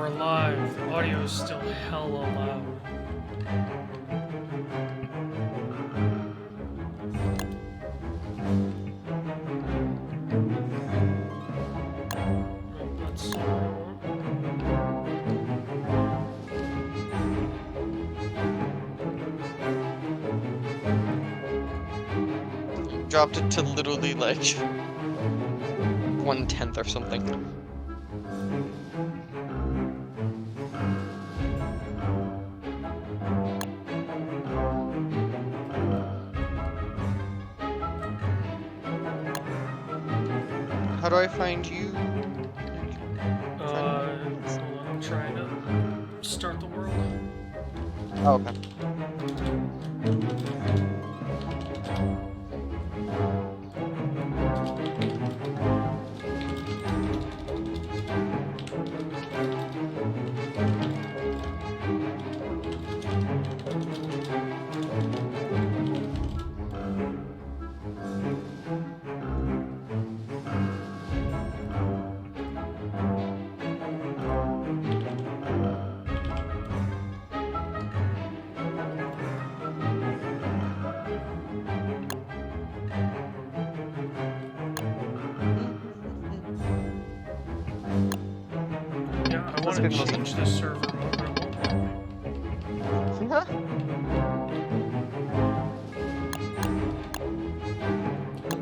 we're live. The audio is still hella loud. Let's see what I want. Dropped it to literally like 1/10 or something. How do I find you? Hold on, I'm trying to start the world. Oh, okay. Yeah, I That's want to good, Melissa. change this server mode real quick.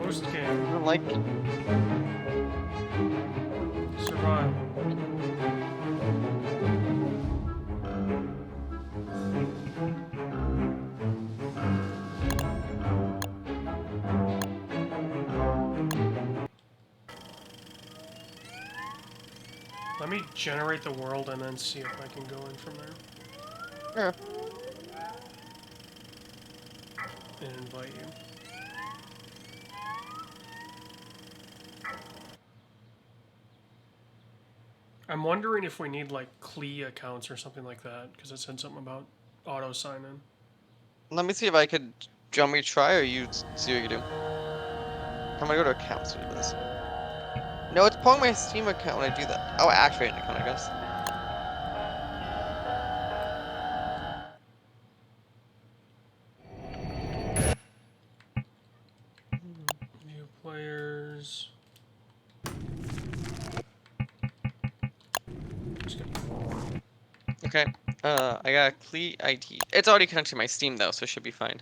Post I game. don't like. Survival. Let me generate the world and then see if I can go in from there. Sure. And invite you. I'm wondering if we need like CLI accounts or something like that, because it said something about auto sign in. Let me see if I could. Do you want me to try or you see what you do? I'm gonna go to accounts to do this. No, it's pulling my Steam account when I do that. Oh, activate an account, I guess. View players. Okay. I got a CLI ID. It's already connected to my Steam though, so it should be fine.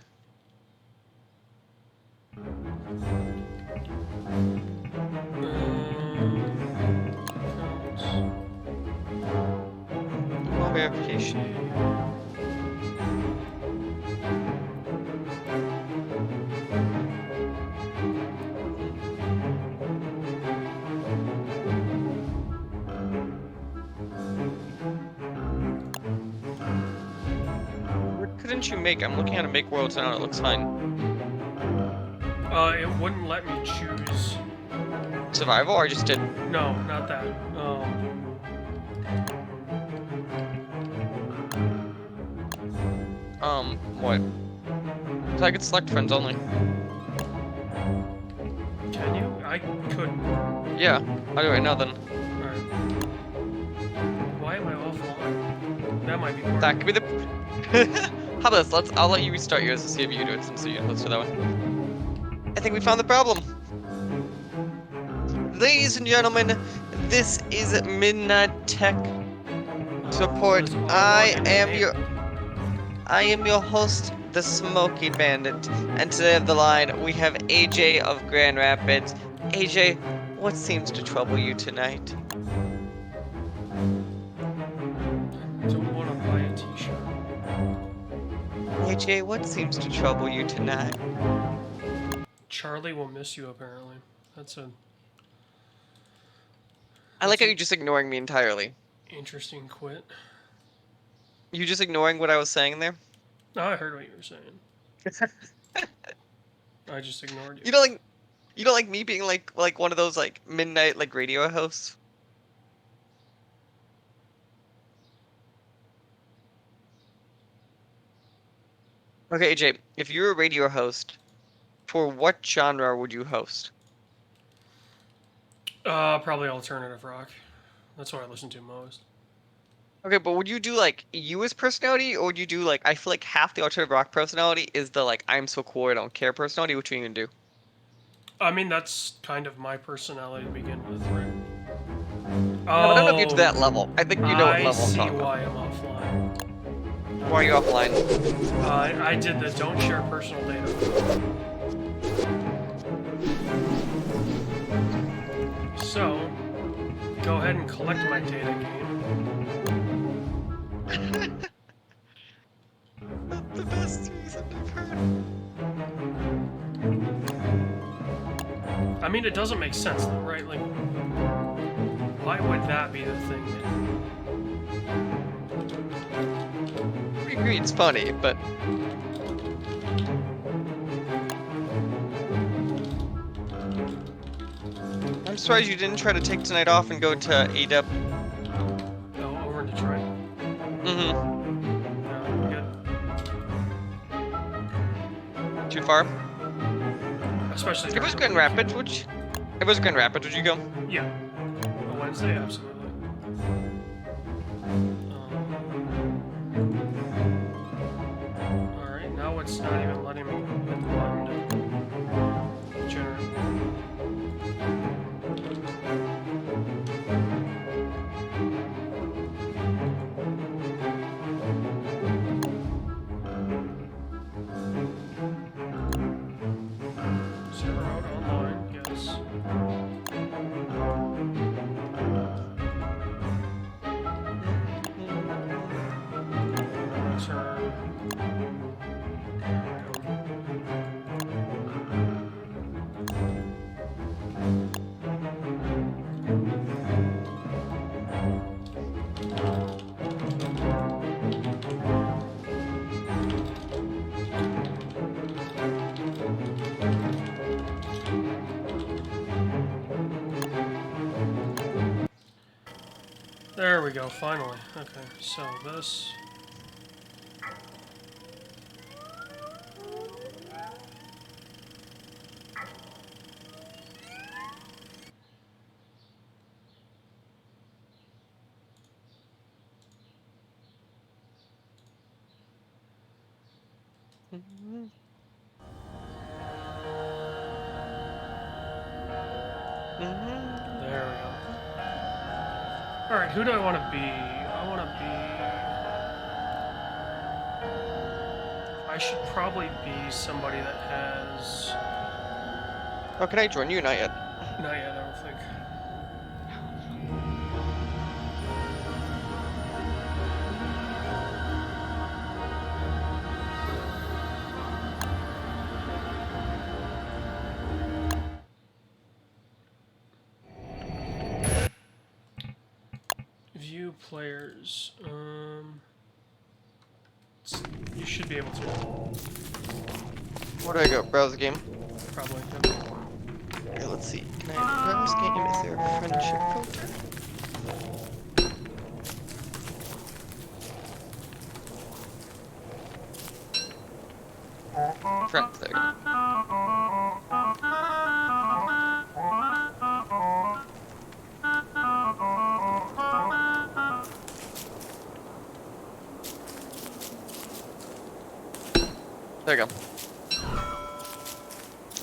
Email verification. What couldn't you make? I'm looking how to make worlds now. It looks fine. It wouldn't let me choose. Survival, or I just did. No, not that. What? So I could select friends only. Can you? I couldn't. Yeah, I'll do it right now then. Alright. Why am I offline? That might be part That of could be the. How about this? I'll let you restart yours to see if you do it since let's do that one. I think we found the problem. Ladies and gentlemen, this is Midnight Tech Support. I am your host, the Smoky Bandit, and today on the line we have AJ of Grand Rapids. AJ, what seems to trouble you tonight? I don't want to buy a t-shirt. AJ, what seems to trouble you tonight? Charlie will miss you, apparently. That's a... I like That's how an you're just ignoring me entirely. interesting quit. You just ignoring what I was saying there? Oh, I heard what you were saying. I just ignored you. You don't like me being like one of those like midnight like radio hosts? Okay, AJ, if you're a radio host, for what genre would you host? Probably alternative rock. That's what I listen to most. Okay, but would you do like you as personality, or would you do like I feel like half the alternative rock personality is the like I'm so cool I don't care personality. Which one you gonna do? I mean, that's kind of my personality to begin with, right? No, I don't know if you're to Oh, that level. I think you know what I level I'm see talking about. why I'm offline. Why are you offline? I did the don't share personal data. So, go ahead and collect my data game. The best reason I've heard. I mean, it doesn't make sense, though, right? Like, why would that be the thing? We agree it's funny, but I'm surprised you didn't try to take tonight off and go to ADEP. Oh, over in Detroit? Mm-hmm. No, good. Too far? Especially If it was during Grand the week. Rapids, if it was Grand Rapids, would you go? Yeah. A Wednesday, absolutely. Alright, now it's not even letting me hit the button to generate. Server out online, yes. Return. There we go. There we go, finally. Okay, so this. There we go. Alright, who do I want to be? I want to be. I should probably be somebody that has. Oh, can I join you? Not yet. Not yet, I don't think. View players. You should be able to. Where do I go? Browse the game. Probably. Okay, let's see. Can I browse game? Is there a friendship filter? Friends, there you go. There you go.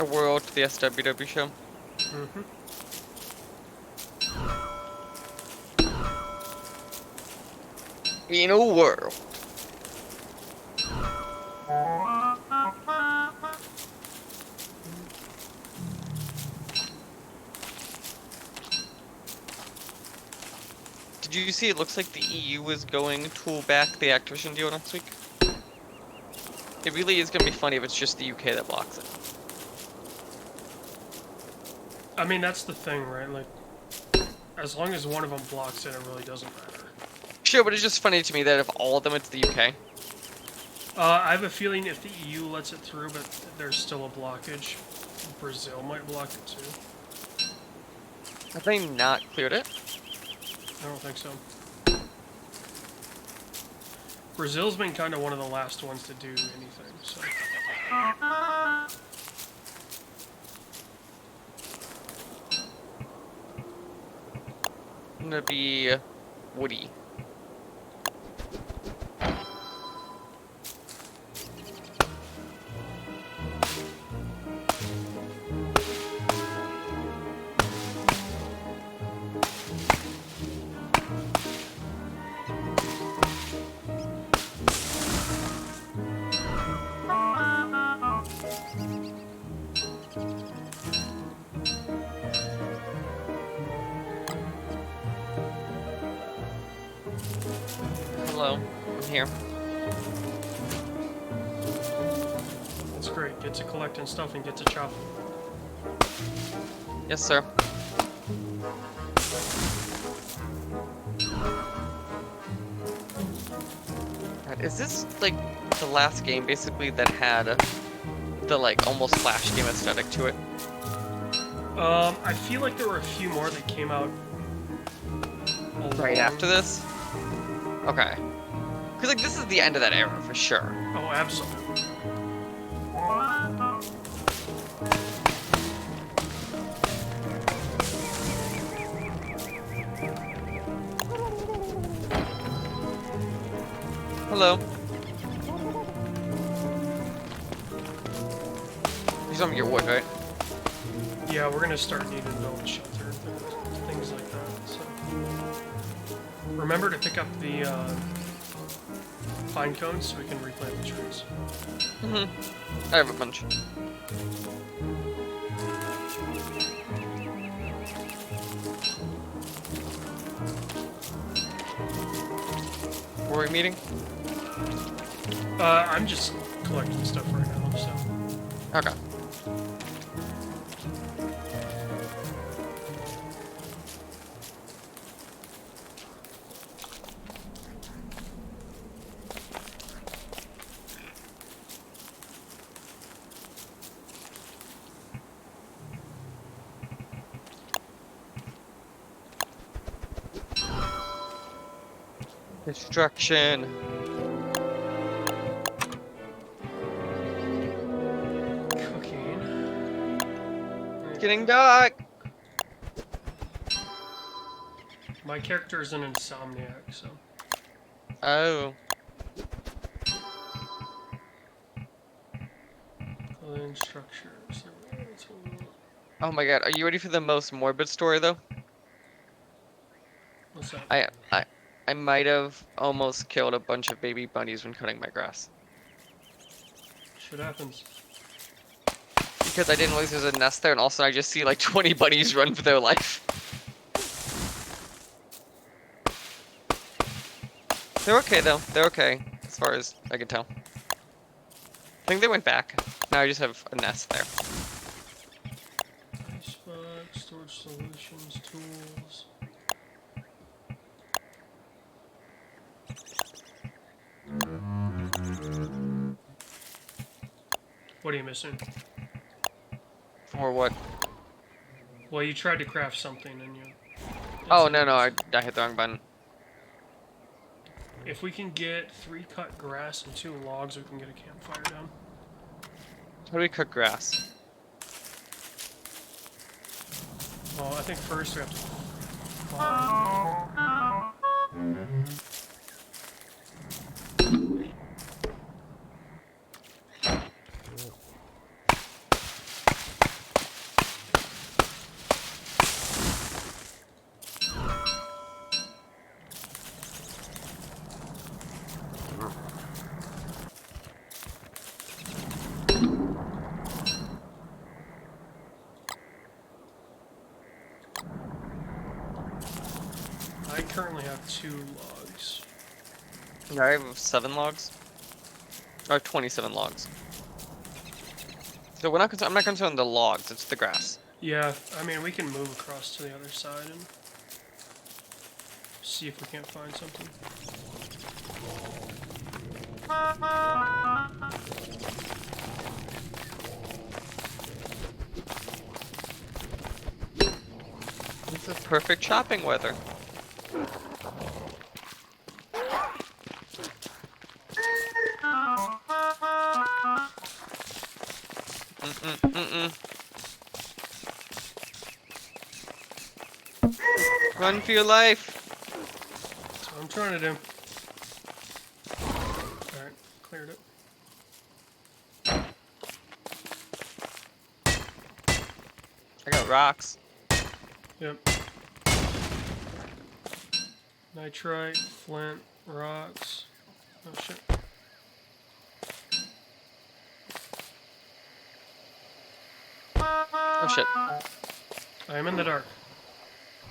A world to the SWW show. Mm-hmm. In a world. Did you see it looks like the EU is going to back the Activision deal next week? It really is going to be funny if it's just the UK that blocks it. I mean, that's the thing, right? Like, as long as one of them blocks it, it really doesn't matter. Sure, but it's just funny to me that if all of them it's the UK. I have a feeling if the EU lets it through, but there's still a blockage, Brazil might block it too. Have they not cleared it? I don't think so. Brazil's been kind of one of the last ones to do anything, so. I'm gonna be Woody. Hello. I'm here. That's great. Get to collecting stuff and get to chopping. Yes, sir. God, is this like the last game basically that had the like almost Flash game aesthetic to it? I feel like there were a few more that came out Right along- after this? Okay. Because like this is the end of that era for sure. Oh, absolutely. Hello. You saw me get wood, right? Yeah, we're gonna start needing to build shelter and things like that. So remember to pick up the pine cones so we can replant the trees. Mm-hmm. I have a bunch. Where are we meeting? I'm just collecting stuff right now, so. Okay. Destruction. Cooking. It's getting dark. My character is an insomniac, so. Oh. Clothing structures. Oh my god, are you ready for the most morbid story though? What's that? I might have almost killed a bunch of baby bunnies when cutting my grass. Shit happens. Because I didn't realize there's a nest there, and also I just see like 20 bunnies run for their life. They're okay though. They're okay, as far as I can tell. I think they went back. Now I just have a nest there. Icebox, storage solutions, tools. What are you missing? For what? Well, you tried to craft something and you. Oh, no, I hit the wrong button. If we can get 3 cut grass and 2 logs, we can get a campfire down. How do we cook grass? Well, I think first we have to find. I currently have 2 logs. I have 7 logs. Or 27 logs. So we're not I'm not concerned with the logs, it's the grass. Yeah, I mean, we can move across to the other side and see if we can't find something. This is perfect shopping weather. Run for your life. That's what I'm trying to do. Alright, cleared it. I got rocks. Yep. Nitrite, flint, rocks. Oh shit. Oh shit. I am in the dark.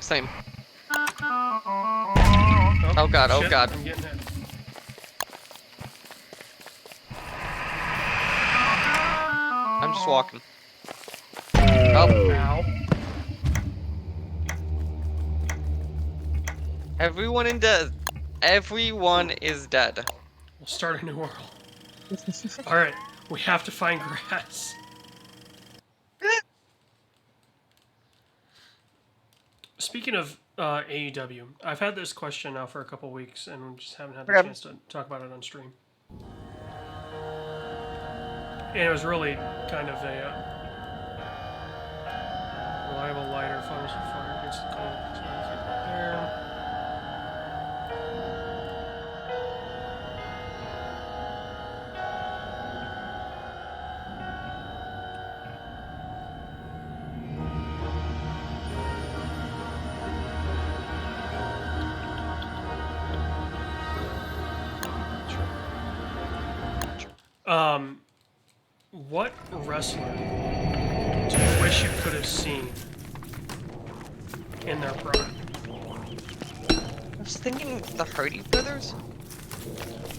Same. Oh God, oh shit, God. I'm getting hit. just walking. Oh, Ow. everyone is dead. We'll start a new world. Alright, we have to find grass. Speaking of AEW, I've had this question now for a couple weeks and we just haven't had the Okay. chance to talk about it on stream. And it was really kind of a reliable lighter funnels for fire against the cold. There. What wrestler do you wish you could have seen in their prime? I was thinking the Hardy Brothers.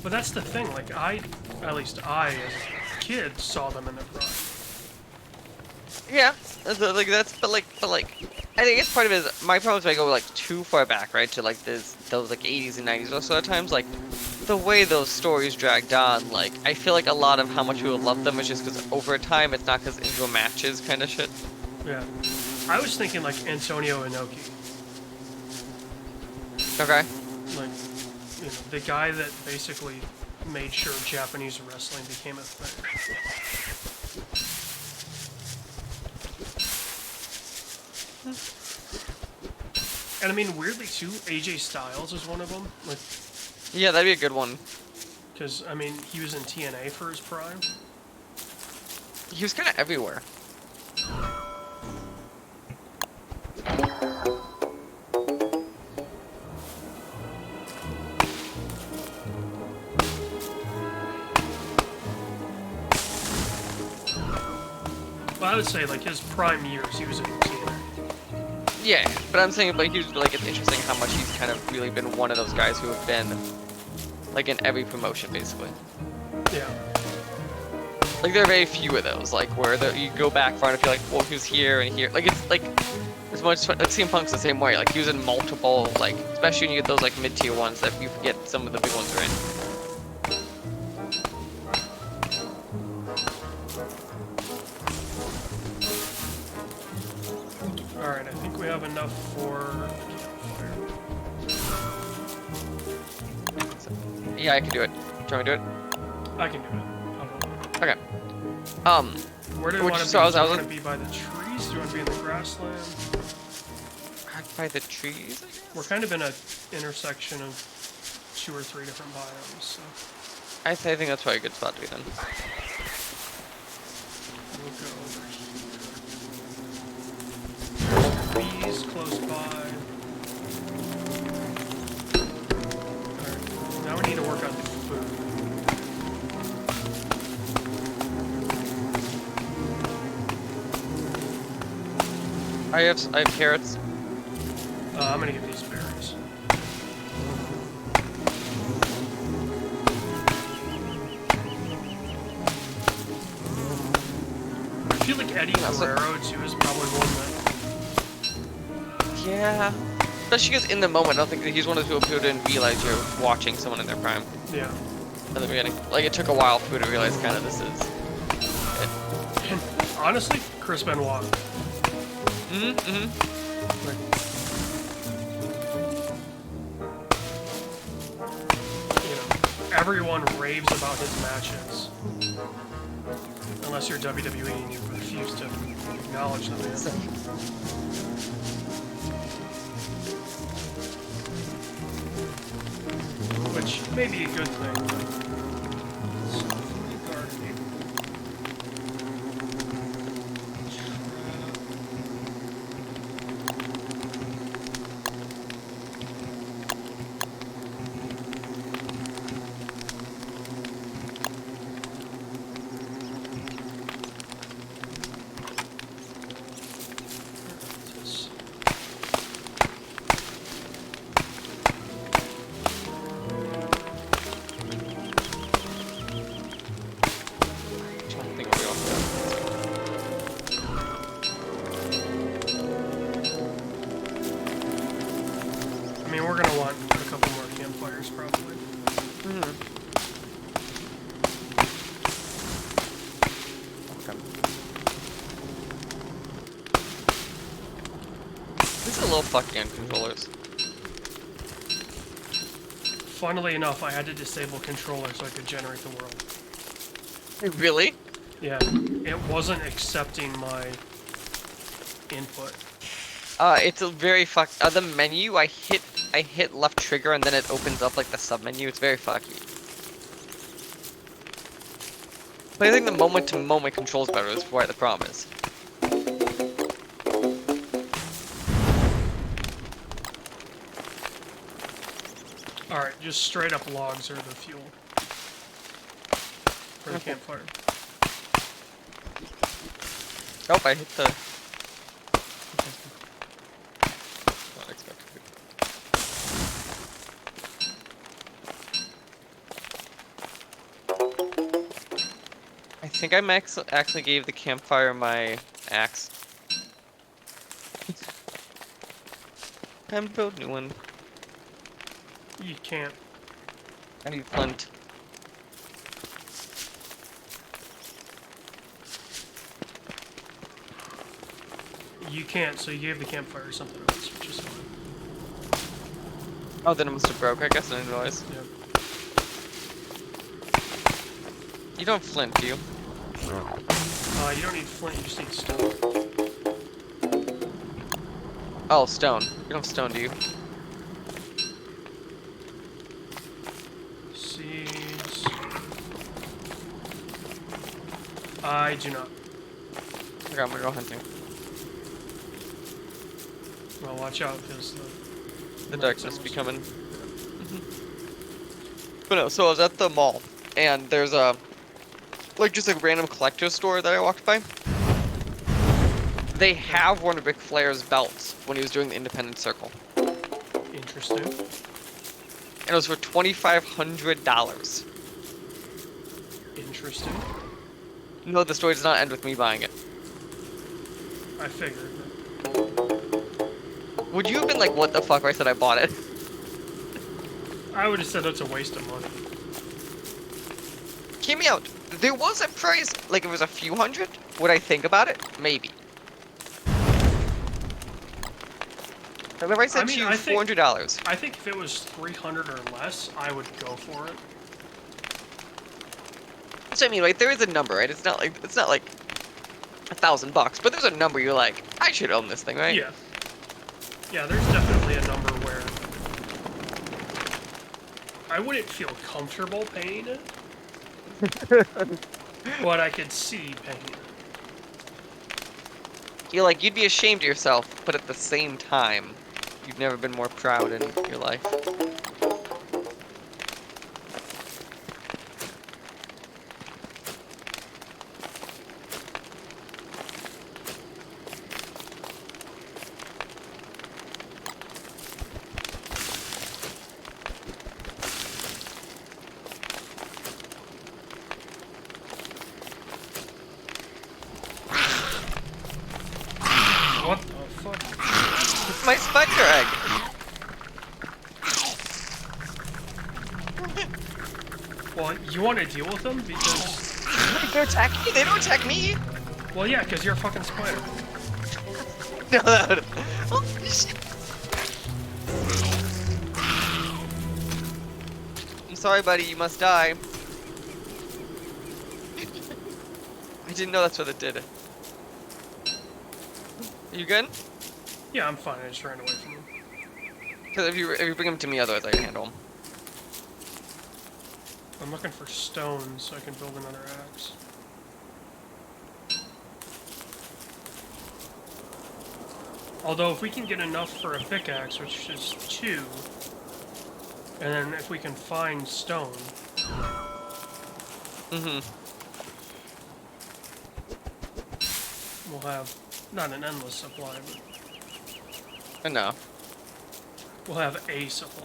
But that's the thing, like at least I, as a kid, saw them in their prime. Yeah, like that's, but like, I think it's part of it is my problem is I go like too far back, right, to like those like 80s and 90s. Also, at times, like the way those stories dragged on, like I feel like a lot of how much people love them is just because over time it's not because into matches kind of shit. Yeah. I was thinking like Antonio Inoki. Okay. Like, you know, the guy that basically made sure Japanese wrestling became a thing. And I mean, weirdly too, AJ Styles is one of them. Like, Yeah, that'd be a good one. because I mean, he was in TNA for his prime. He was kind of everywhere. Well, I would say like his prime years, he was in TNA. Yeah, but I'm saying, but he was like, it's interesting how much he's kind of really been one of those guys who have been like in every promotion basically. Yeah. Like there are very few of those, like where you go back far and feel like, well, he was here and here. Like it's like as much like CM Punk's the same way. Like he was in multiple, like especially when you get those like mid-tier ones that you forget some of the big ones are in. All right, I think we have enough for campfire. Yeah, I can do it. Do you want me to do it? I can do it. I'll go. Okay. Where do you Which- want to be? so I was- Do I you was- want to be by the trees? Do you want to be in the grassland? By the trees, I guess? We're kind of in a intersection of 2 or 3 different biomes, so I think that's probably a good spot to be then. we'll go over here. Trees close by. Alright, now we need to work on the food. I have carrots. I'm gonna get these berries. I feel like Eddie That's a- Guerrero too is probably one that. Yeah. Especially because in the moment, I don't think that he's one of those people who didn't realize you're watching someone in their prime Yeah. at the beginning. Like it took a while for me to realize kind of this is it. And honestly, Chris Benoit. Mm-hmm. Like, you know, everyone raves about his matches. Unless you're WWE and you refuse to acknowledge them. Which may be a good thing. But softly gardening. mean, we're gonna want a couple more campfires, probably. Okay. This is a little fucky on controllers. Funnily enough, I had to disable controller so I could generate the world. Really? Yeah, it wasn't accepting my input. It's a very the menu, I hit left trigger and then it opens up like the sub menu. It's very fucky. But I think the moment-to-moment controls better is why the problem is. Alright, just straight up logs are the fuel. For the campfire. Oh, I hit the... Not expected. I think I actually gave the campfire my axe. Time to build a new one. You can't. I need flint. You can't, so you gave the campfire something else, which is fine. Oh, then it must have broke. I guess I didn't realize. Yeah. You don't have flint, do you? You don't need flint, you just need stone. Oh, stone. You don't have stone, do you? Seeds. I do not. Okay, I'm gonna go hunting. Well, watch out, because The darkness be coming. But no, so I was at the mall, and there's a, like, just a random collector's store that I walked by. They have one of Ric Flair's belts when he was doing the Independence Circle. Interesting. And it was for $2,500. Interesting. No, the story does not end with me buying it. I figured. Would you have been like, what the fuck, when I said I bought it? I would have said it's a waste of money. Hear me out. There was a price, like it was a few hundred. Would I think about it? Maybe. Remember I said to you $400. I think if it was 300 or less, I would go for it. That's what I mean, right? There is a number, right? It's not like $1,000, but there's a number you're like, I should own this thing, right? Yeah. Yeah, there's definitely a number where I wouldn't feel comfortable paying it, but I could see paying it. You're like, you'd be ashamed of yourself, but at the same time, you've never been more proud in your life. What the fuck? It's my spider egg! Well, you want to deal with them? Because... They're attacking me? They don't attack me! Well, yeah, because you're a fucking spider. No, oh, shit. I'm sorry, buddy, you must die. I didn't know that's what it did. Are you good? Yeah, I'm fine. I just ran away from them. Because if you bring them to me, otherwise I can handle them. I'm looking for stones so I can build another axe. Although, if we can get enough for a pickaxe, which is 2, and then if we can find stone... we'll have, not an endless supply, but... Enough. we'll have a supply.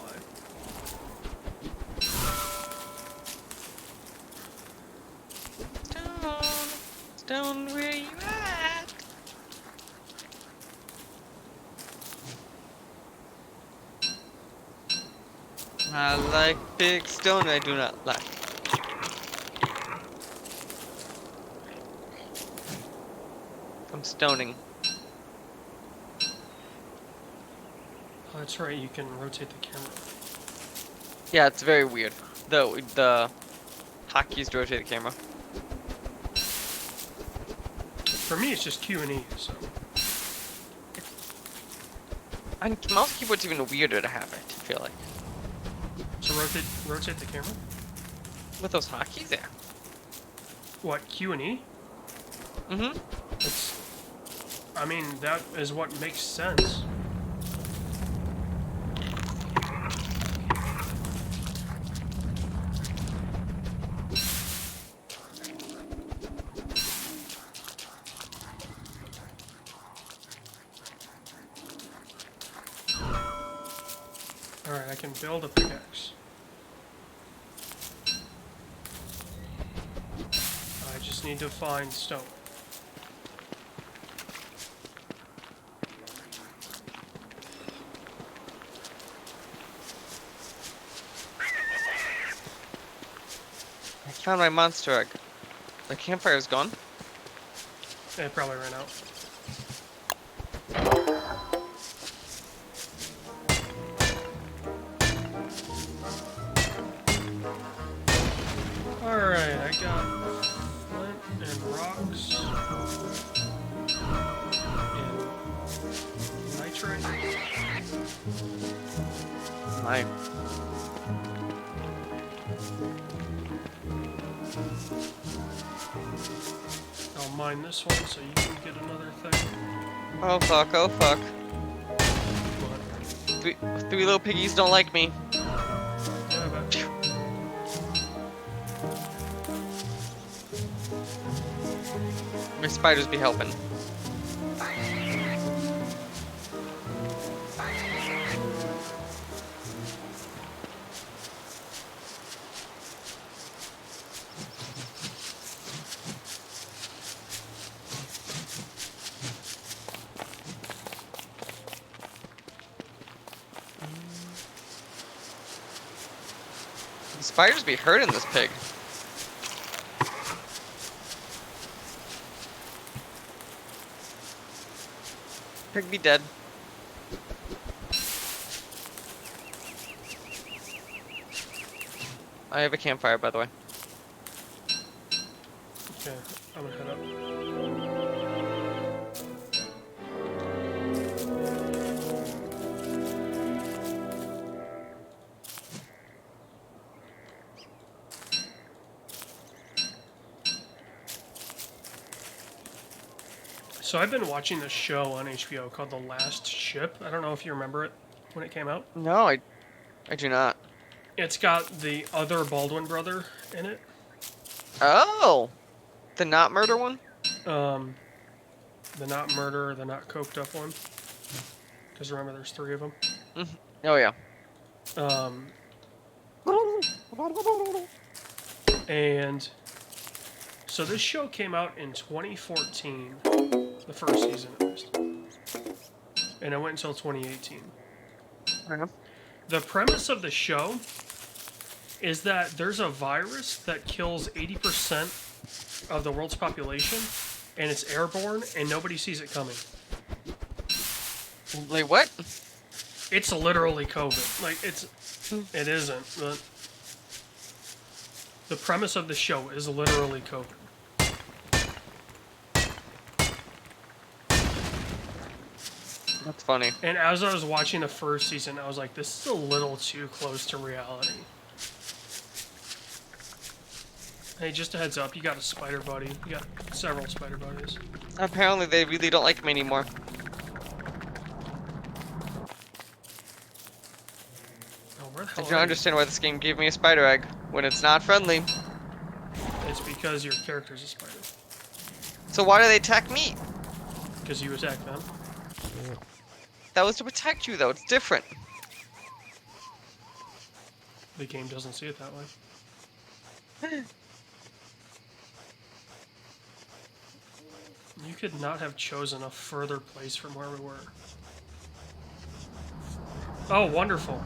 Stone, where you at? I like big stone, I do not like. I'm stoning. Oh, that's right, you can rotate the camera. Yeah, it's very weird. The hotkeys to rotate the camera. For me, it's just Q and E, so. And mouse keyboard's even weirder to have it, I feel like. So rotate the camera? With those hotkeys, yeah. What, Q and E? Mm-hmm. I mean, that is what makes sense. Alright, I can build a pickaxe. I just need to find stone. I found my monster egg. The campfire's gone. It probably ran out. Alright, I got flint and rocks. And nitrate. My. I'll mine this one so you can get another thing. Oh fuck, oh fuck. But, Three little piggies don't like me. yeah, but My spiders be helping. The spiders be hurting this pig. Pig be dead. I have a campfire, by the way. okay, I'm gonna head up. So I've been watching this show on HBO called The Last Ship. I don't know if you remember it when it came out. No, I do not. It's got the other Baldwin brother in it. Oh, the not murder one. The not murder, the not coked up one. Because remember, there's 3 of them. Oh yeah. And so this show came out in 2014, the first season at least, and it went until 2018. Okay. The premise of the show is that there's a virus that kills 80% of the world's population, and it's airborne, and nobody sees it coming. Like what? It's literally COVID. Like, it isn't. The premise of the show is literally COVID. That's funny. And as I was watching the first season, I was like, this is a little too close to reality. Hey, just a heads up, you got a spider buddy. You got several spider buddies. Apparently, they really don't like me anymore. Oh, where the I hell don't are you? understand why this game gave me a spider egg when it's not friendly. It's because your character's a spider. So why do they attack me? Because you attack them. That was to protect you, though. It's different. The game doesn't see it that way. You could not have chosen a further place from where we were. Oh, wonderful.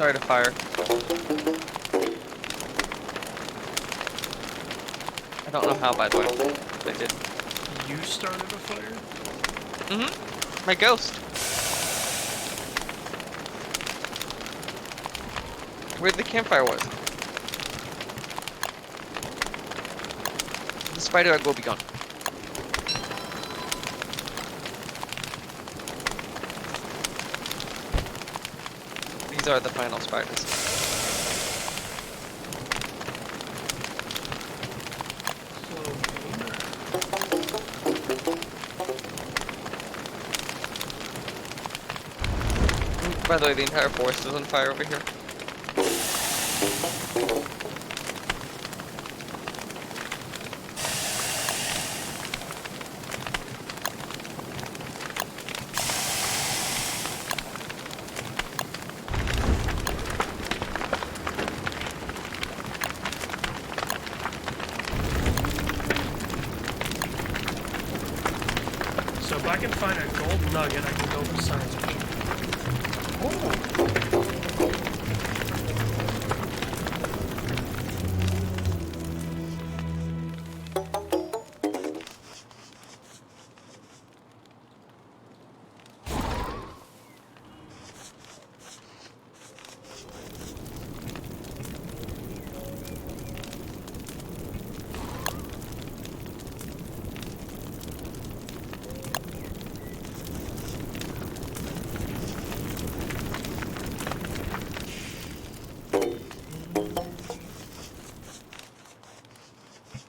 start a fire. I don't know how, by the way. I did. You started a fire? Mm-hmm. My ghost. Where the campfire was. The spider egg will be gone. These are the final spiders. By the way, the entire forest is on fire over here. So if I can find a gold nugget, I can go for science mission.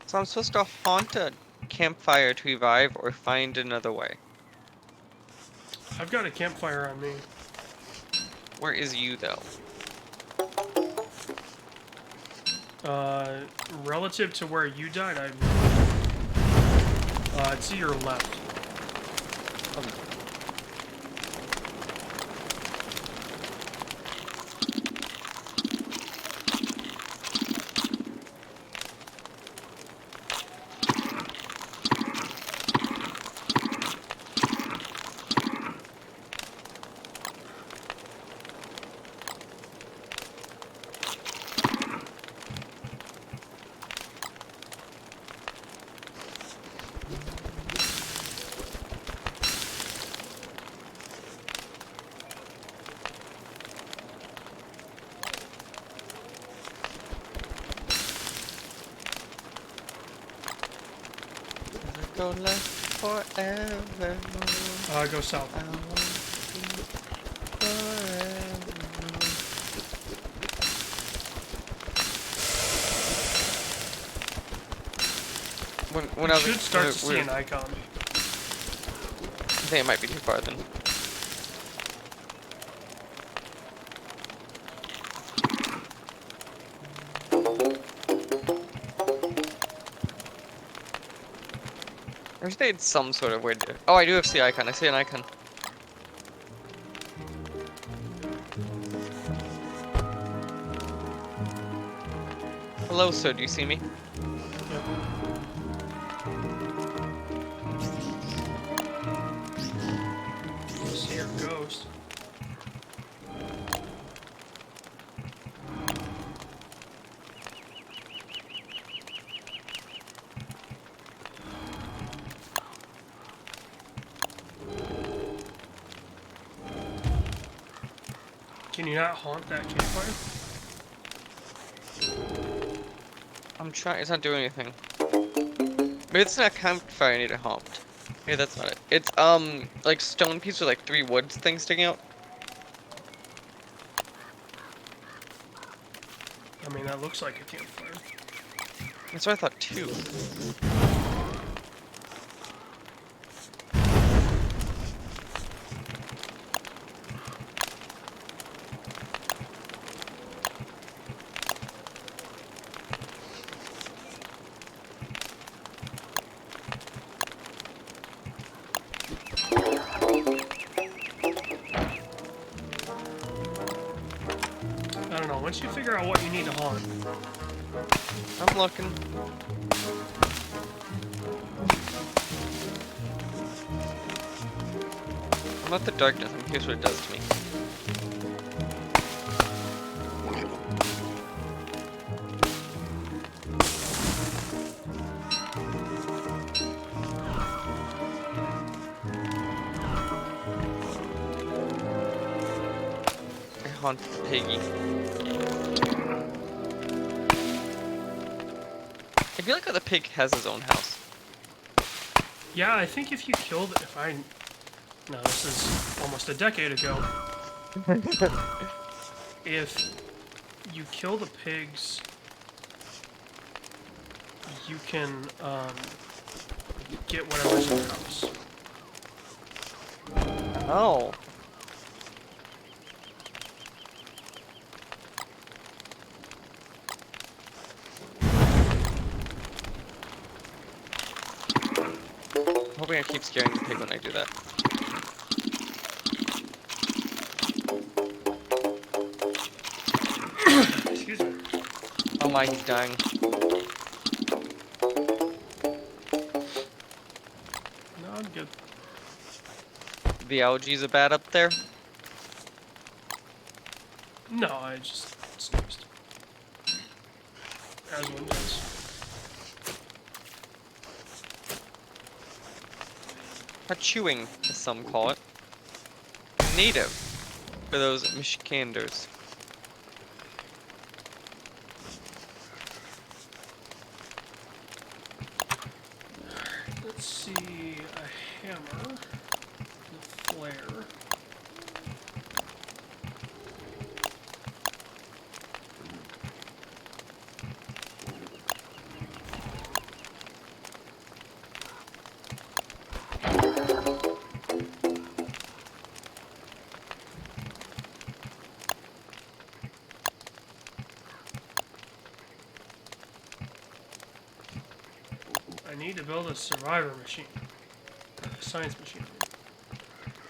So I'm supposed to haunt a campfire to revive or find another way. I've got a campfire on me. Where is you, though? Relative to where you died, it's to your left. Go left forever. Go south. I want to forever. You should start to see an icon. I think it might be too far then. I wish they had some sort of way to... Oh, I do have the icon. I see an icon. Hello, sir. Do you see me? Yep. I see your ghost. Can you not haunt that campfire? I'm trying. It's not doing anything. Maybe it's not a campfire I need to haunt. Yeah, that's not it. It's like stone piece with like 3 wood things sticking out. I mean, that looks like a campfire. That's what I thought too. I don't know. Once you figure out what you need to haunt, I'm looking. I'm not the darkness. I'm curious what it does to me. haunt the piggy. I feel like the pig has his own house. Yeah, I think if you killed, if I, no, this is almost a decade ago. If you kill the pigs, you can get whatever's in the house. Oh. I'm hoping I keep scaring the pig when I do that. Excuse me. Oh my, he's dying. No, I'm good. The algaes are bad up there. No, I just sneezed. As one does. Chewing, as some call it. Native for those Michiganders. Let's see, a hammer, a flare. I need to build a survivor machine. A science machine.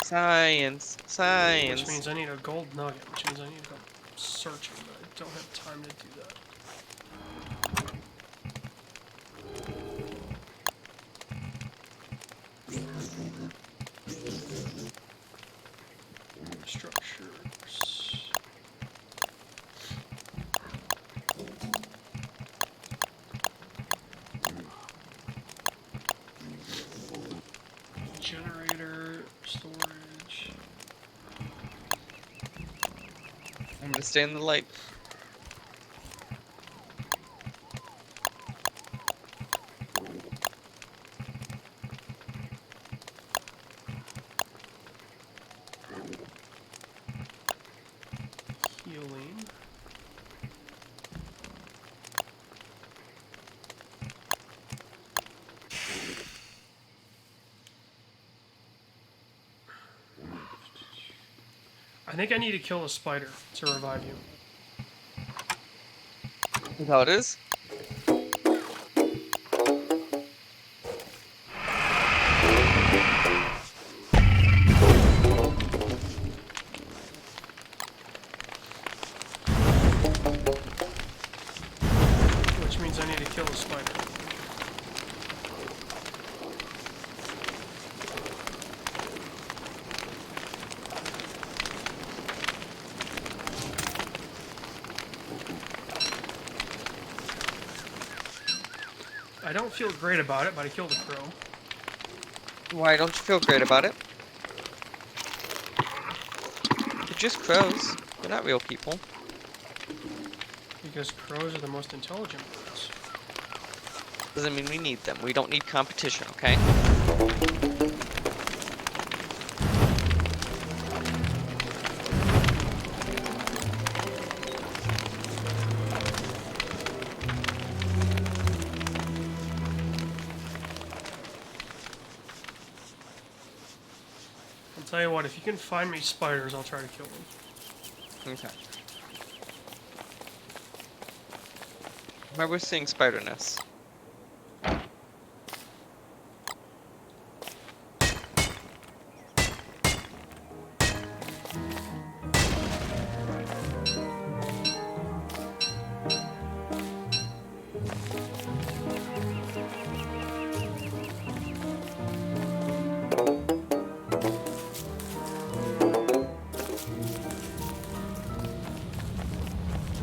Science, science. Which means I need a gold nugget, which means I need to go searching, but I don't have time to do that. Structures. Generator, storage. I'm gonna stay in the light. Healing. I think I need to kill a spider to revive you. Is that how it is? Which means I need to kill a spider. I don't feel great about it, but I killed a crow. Why don't you feel great about it? They're just crows. They're not real people. Because crows are the most intelligent birds. Doesn't mean we need them. We don't need competition, okay? I'll tell you what, if you can find me spiders, I'll try to kill them. Okay. Why we're seeing spider nests?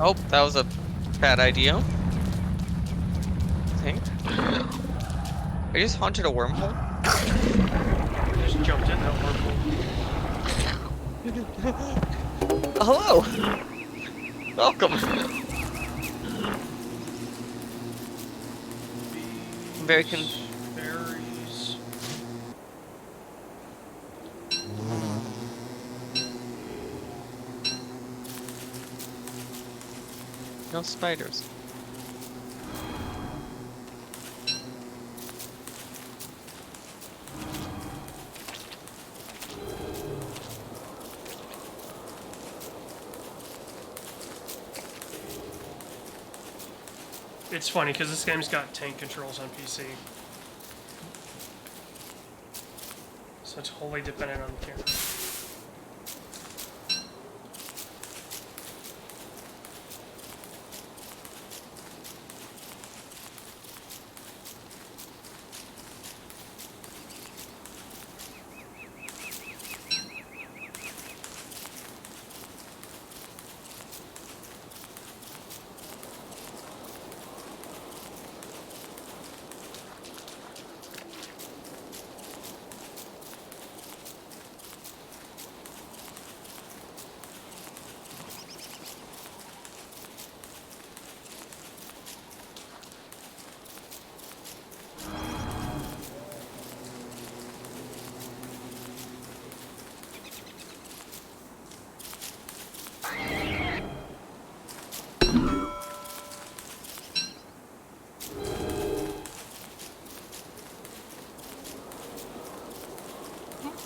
Oh, that was a bad idea. I think. I just haunted a wormhole. I just jumped in that wormhole. Hello. Welcome. Very Berries. No spiders. It's funny because this game's got tank controls on PC. So it's wholly dependent on the camera.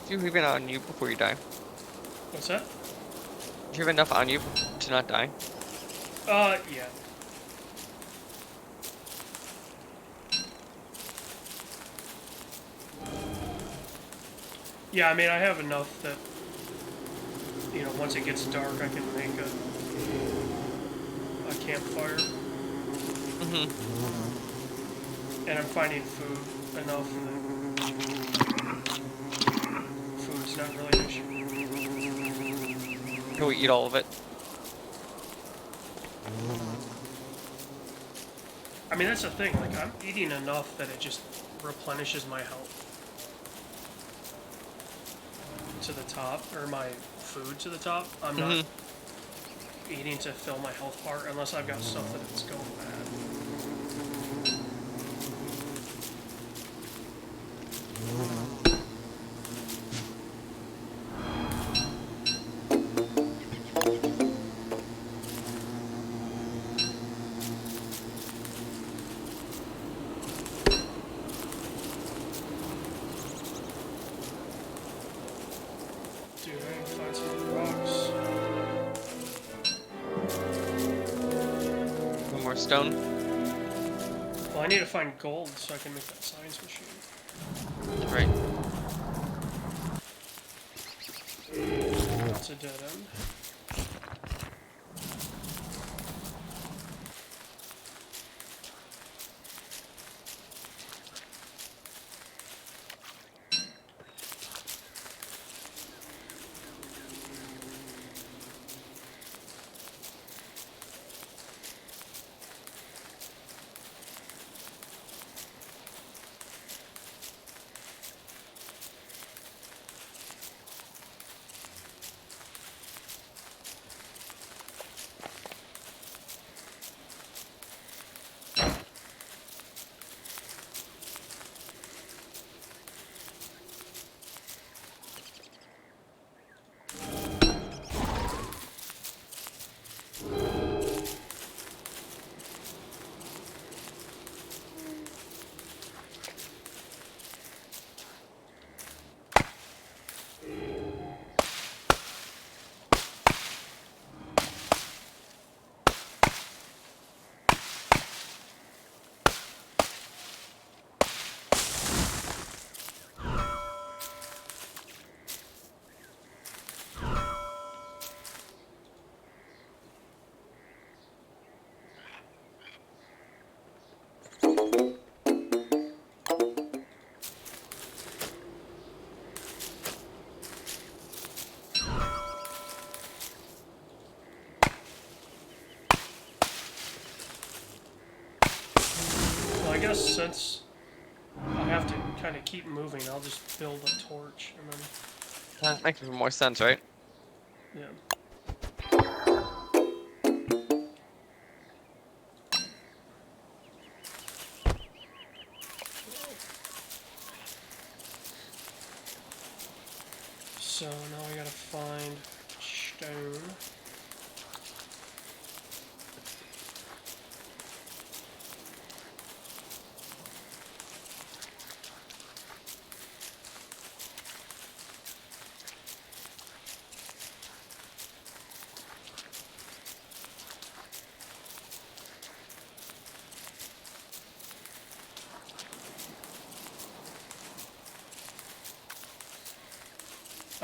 Do you have enough on you before you die? What's that? Do you have enough on you to not die? Yeah. Yeah, I mean, I have enough that, you know, once it gets dark, I can make a campfire. Mm-hmm. And I'm finding food enough that food's not really an issue. Can we eat all of it? I mean, that's the thing. Like, I'm eating enough that it just replenishes my health to the top, or my food to the top. I'm not eating to fill my health bar unless I've got stuff that's going bad. Dude, I need to find some rocks. One more stone. Well, I need to find gold so I can make that science machine. Right. That's a dead end. Well, I guess since I have to kind of keep moving, I'll just build a torch and then, That makes more sense, right? yeah. So now I gotta find stone.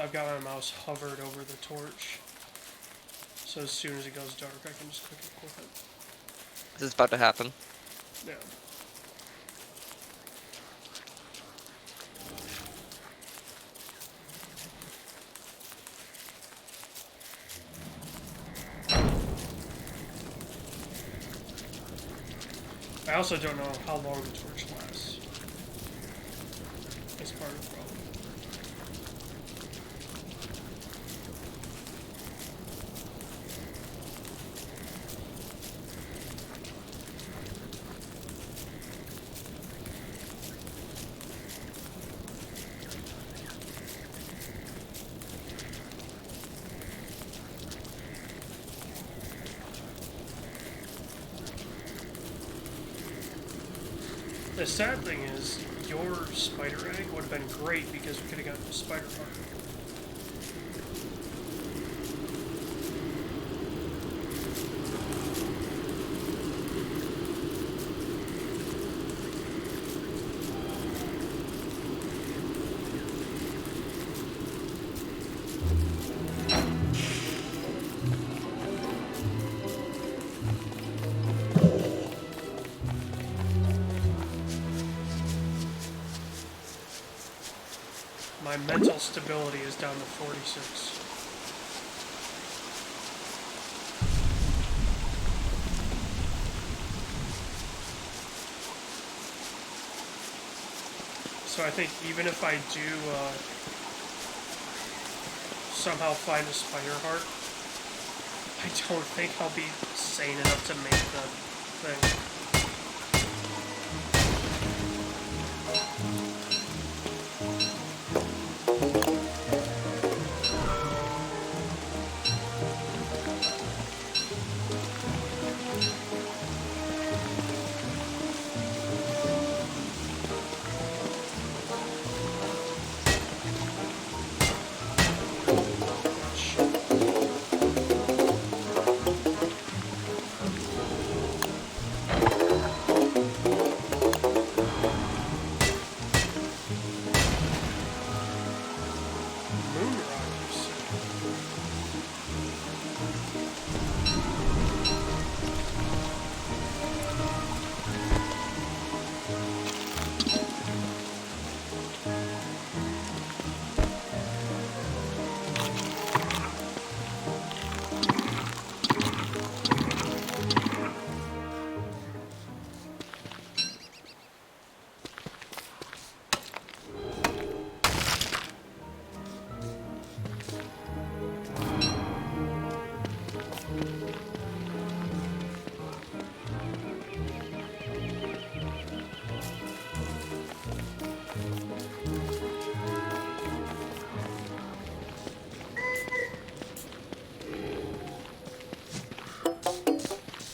I've got my mouse hovered over the torch, so as soon as it goes dark, I can just quick equip it. This is about to happen. Yeah. I also don't know how long the torch lasts. That's part of the problem. The sad thing is, your spider egg would have been great because we could have gotten the spider part. My mental stability is down to 46. So I think even if I do somehow find a spider heart, I don't think I'll be sane enough to make the thing.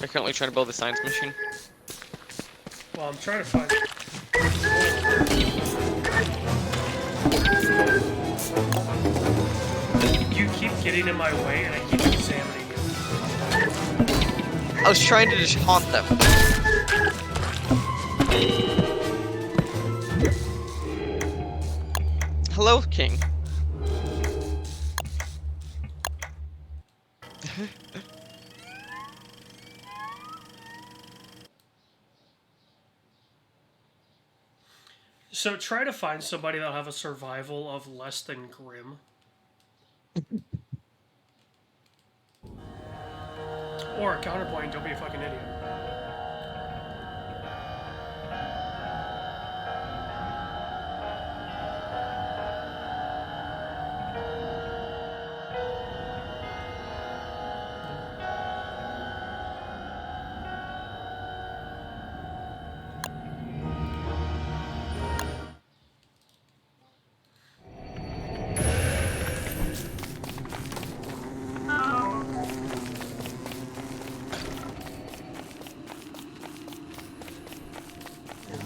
You're currently trying to build a science machine. Well, I'm trying to find. You keep getting in my way, and I keep examining you. I was trying to just haunt them. Hello, King. So try to find somebody that'll have a survival of less than Grim. Or a counterpoint, don't be a fucking idiot.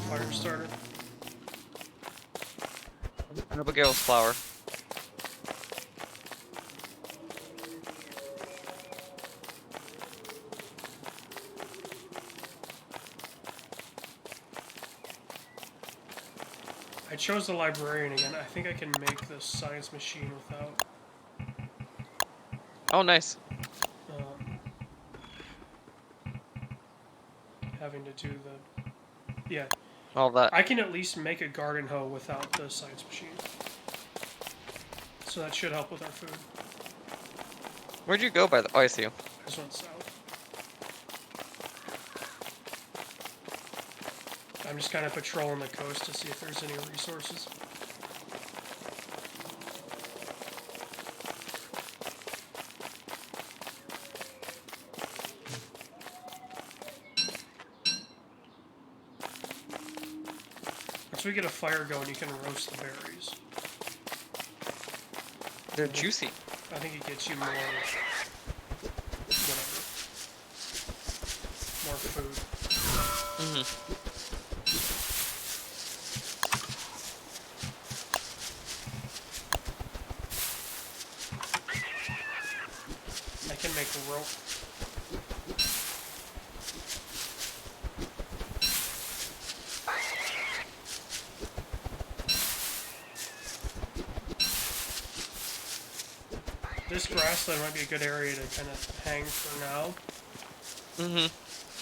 fire starter. Abigail's flower. I chose the librarian again. I think I can make the science machine without Oh, nice. um, having to do the... Yeah. All that. I can at least make a garden hoe without the science machine. So that should help with our food. Where'd you go by the... Oh, I see you. I just went south. I'm just kind of patrolling the coast to see if there's any resources. Once we get a fire going, you can roast the berries. They're juicy. I think it gets you more... whatever. More food. Mm-hmm. I can make rope. This grassland might be a good area to kind of hang for now. Mm-hmm.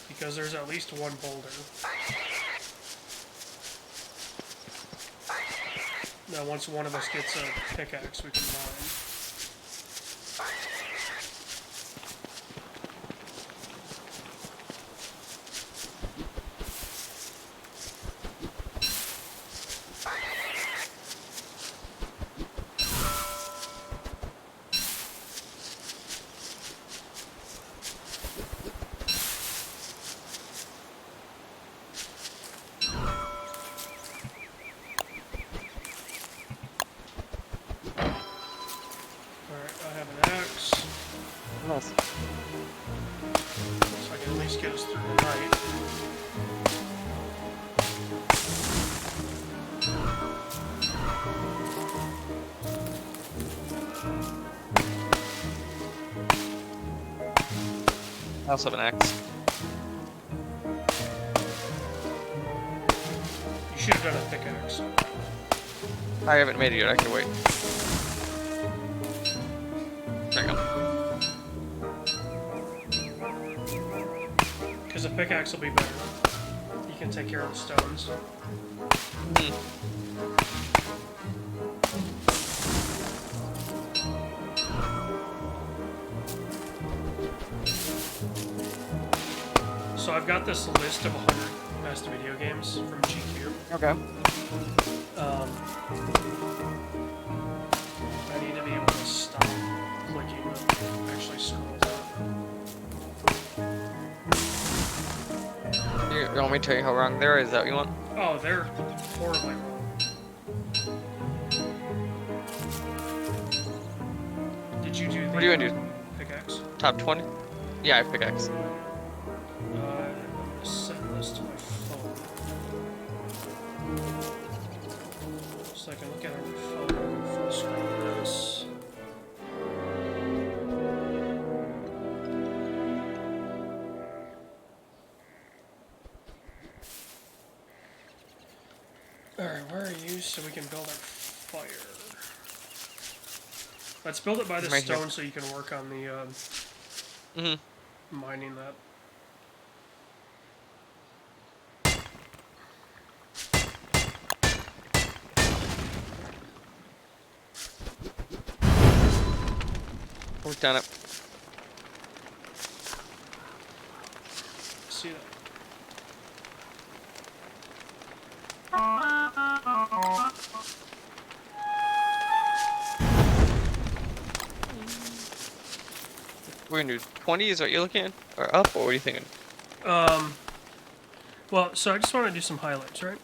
Because there's at least one boulder. Now, once one of us gets a pickaxe, we can mine. Nice. So I can at least get us through the night. I also have an axe. You should have done a pickaxe. I haven't made it yet. I can wait. There you go. Because a pickaxe will be better. You can take care of the stones. So I've got this list of 100 best video games from GQ. Okay. I need to be able to stop clicking and actually scroll down. You want me to tell you how wrong there is? That what you want? Oh, they're horribly wrong. Did you do the What are you gonna do? pickaxe? Top 20? Yeah, I have pickaxe. I'm gonna set this to my phone. So I can look at it on my phone and full screen this. Alright, where are you so we can build our fire? Let's build it by the Right stone here. so you can work on the mining that. Worked on it. See that? We're gonna do 20 is what you're looking at? Or up, or what are you thinking? Well, so I just want to do some highlights, right?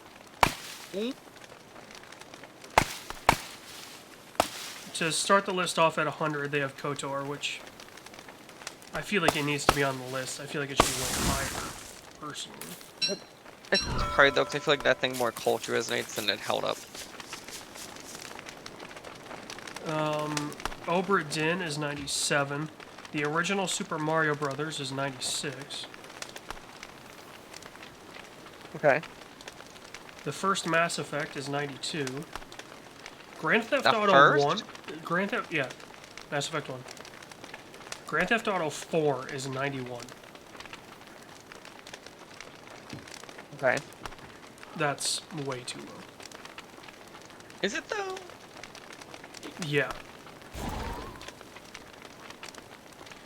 To start the list off at 100, they have KOTOR, which I feel like it needs to be on the list. I feel like it should be way higher, personally. It's hard though, because I feel like that thing more culture resonates than it held up. Obra Dinn is 97. The original Super Mario Brothers is 96. Okay. The first Mass Effect is 92. Grand Theft The Auto first? 1... Yeah. Mass Effect 1. Grand Theft Auto 4 is 91. Okay. That's way too low. Is it though? Yeah.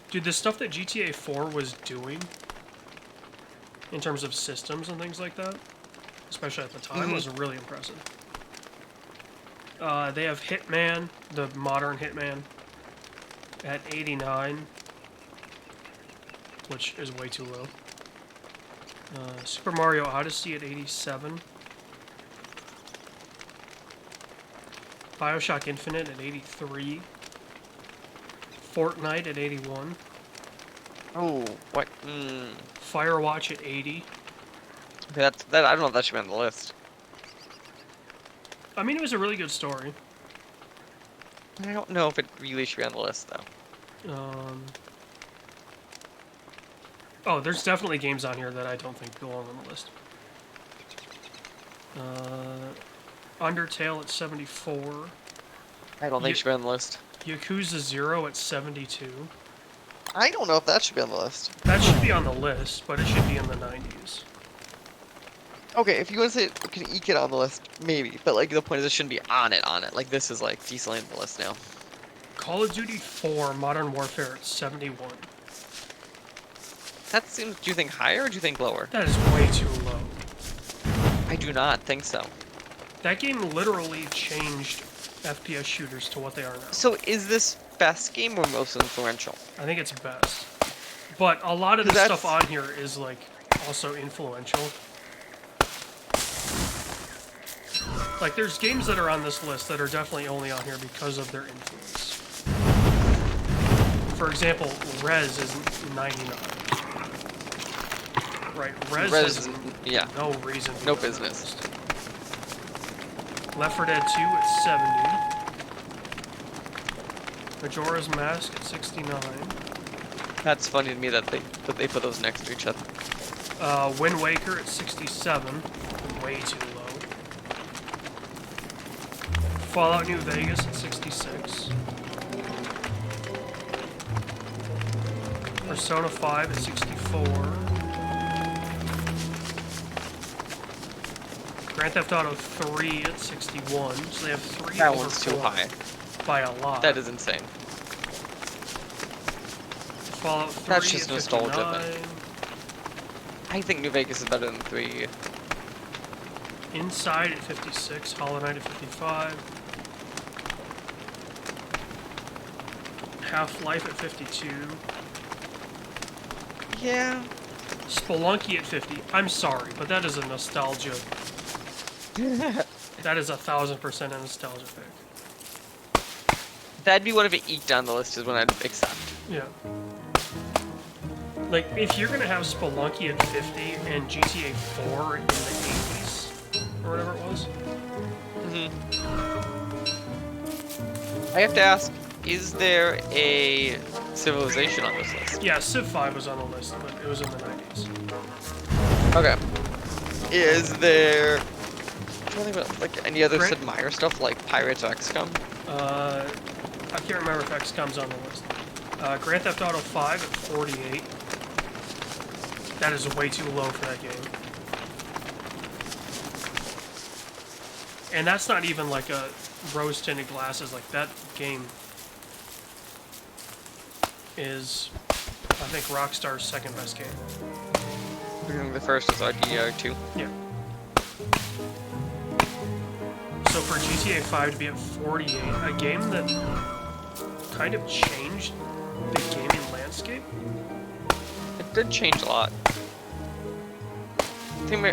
Dude, the stuff that GTA 4 was doing, in terms of systems and things like that, especially at the time, was really impressive. They have Hitman, the modern Hitman, at 89, which is way too low. Super Mario Odyssey at 87. Bioshock Infinite at 83. Fortnite at 81. Oh, what? Firewatch at 80. That I don't know if that should be on the list. I mean, it was a really good story. I don't know if it really should be on the list though. Oh, there's definitely games on here that I don't think belong on the list. Undertale at 74. I don't think it should be on the list. Yakuza 0 at 72. I don't know if that should be on the list. That should be on the list, but it should be in the 90s. Okay, if you want to say it can eke it on the list, maybe. But like the point is it shouldn't be on it. Like this is like decently on the list now. Call of Duty 4 Modern Warfare at 71. That seems, do you think higher or do you think lower? That is way too low. I do not think so. That game literally changed FPS shooters to what they are now. So is this best game or most influential? I think it's best. But a lot of the stuff on here is like also influential. Like there's games that are on this list that are definitely only on here because of their influence. For example, Rez is 99. Right, Rez has yeah, no reason. no business. Left 4 Dead 2 at 70. Majora's Mask at 69. That's funny to me that they put those next to each other. Wind Waker at 67. Way too low. Fallout New Vegas at 66. Persona 5 at 64. Grand Theft Auto 3 at 61. So they have 3 That over one's 4 too high. by a lot. That is insane. Fallout 3 That's just at nostalgia 59. then. I think New Vegas is better than 3. Inside at 56. Hollow Knight at 55. Half-Life at 52. Yeah. Spelunky at 50. I'm sorry, but that is a nostalgia. That is 1000% a nostalgia pick. That'd be one of it eked on the list is when I'd accept. Yeah. Like, if you're gonna have Spelunky at 50 and GTA 4 in the 80s, or whatever it was. I have to ask, is there a Civilization on this list? Yeah, Civ 5 was on the list, but it was in the 90s. Okay. Is there... I'm trying to think about, like, any other Sid Meier stuff, like Pirates or XCOM? I can't remember if XCOM's on the list. Grand Theft Auto 5 at 48. That is way too low for that game. And that's not even like a rose-tinted glasses. Like, that game is, I think, Rockstar's second best game. I think the first is RDR2. Yeah. So for GTA 5 to be at 48, a game that kind of changed the gaming landscape. It did change a lot. I think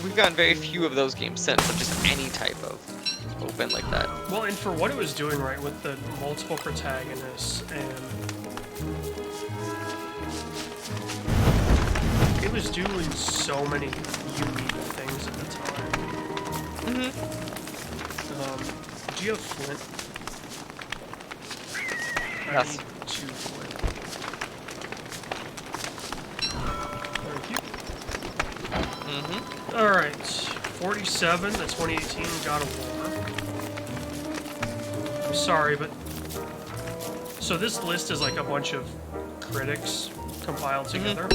we've gotten very few of those games since, of just any type of open like that. Well, and for what it was doing, right, with the multiple protagonists, and it was doing so many unique is it that's high? Mm-hmm. Do you have flint? I Yes. need 2 flint. Thank you. Mm-hmm. Alright, 47, the 2018 God of War. I'm sorry, but... So this list is like a bunch of critics compiled together.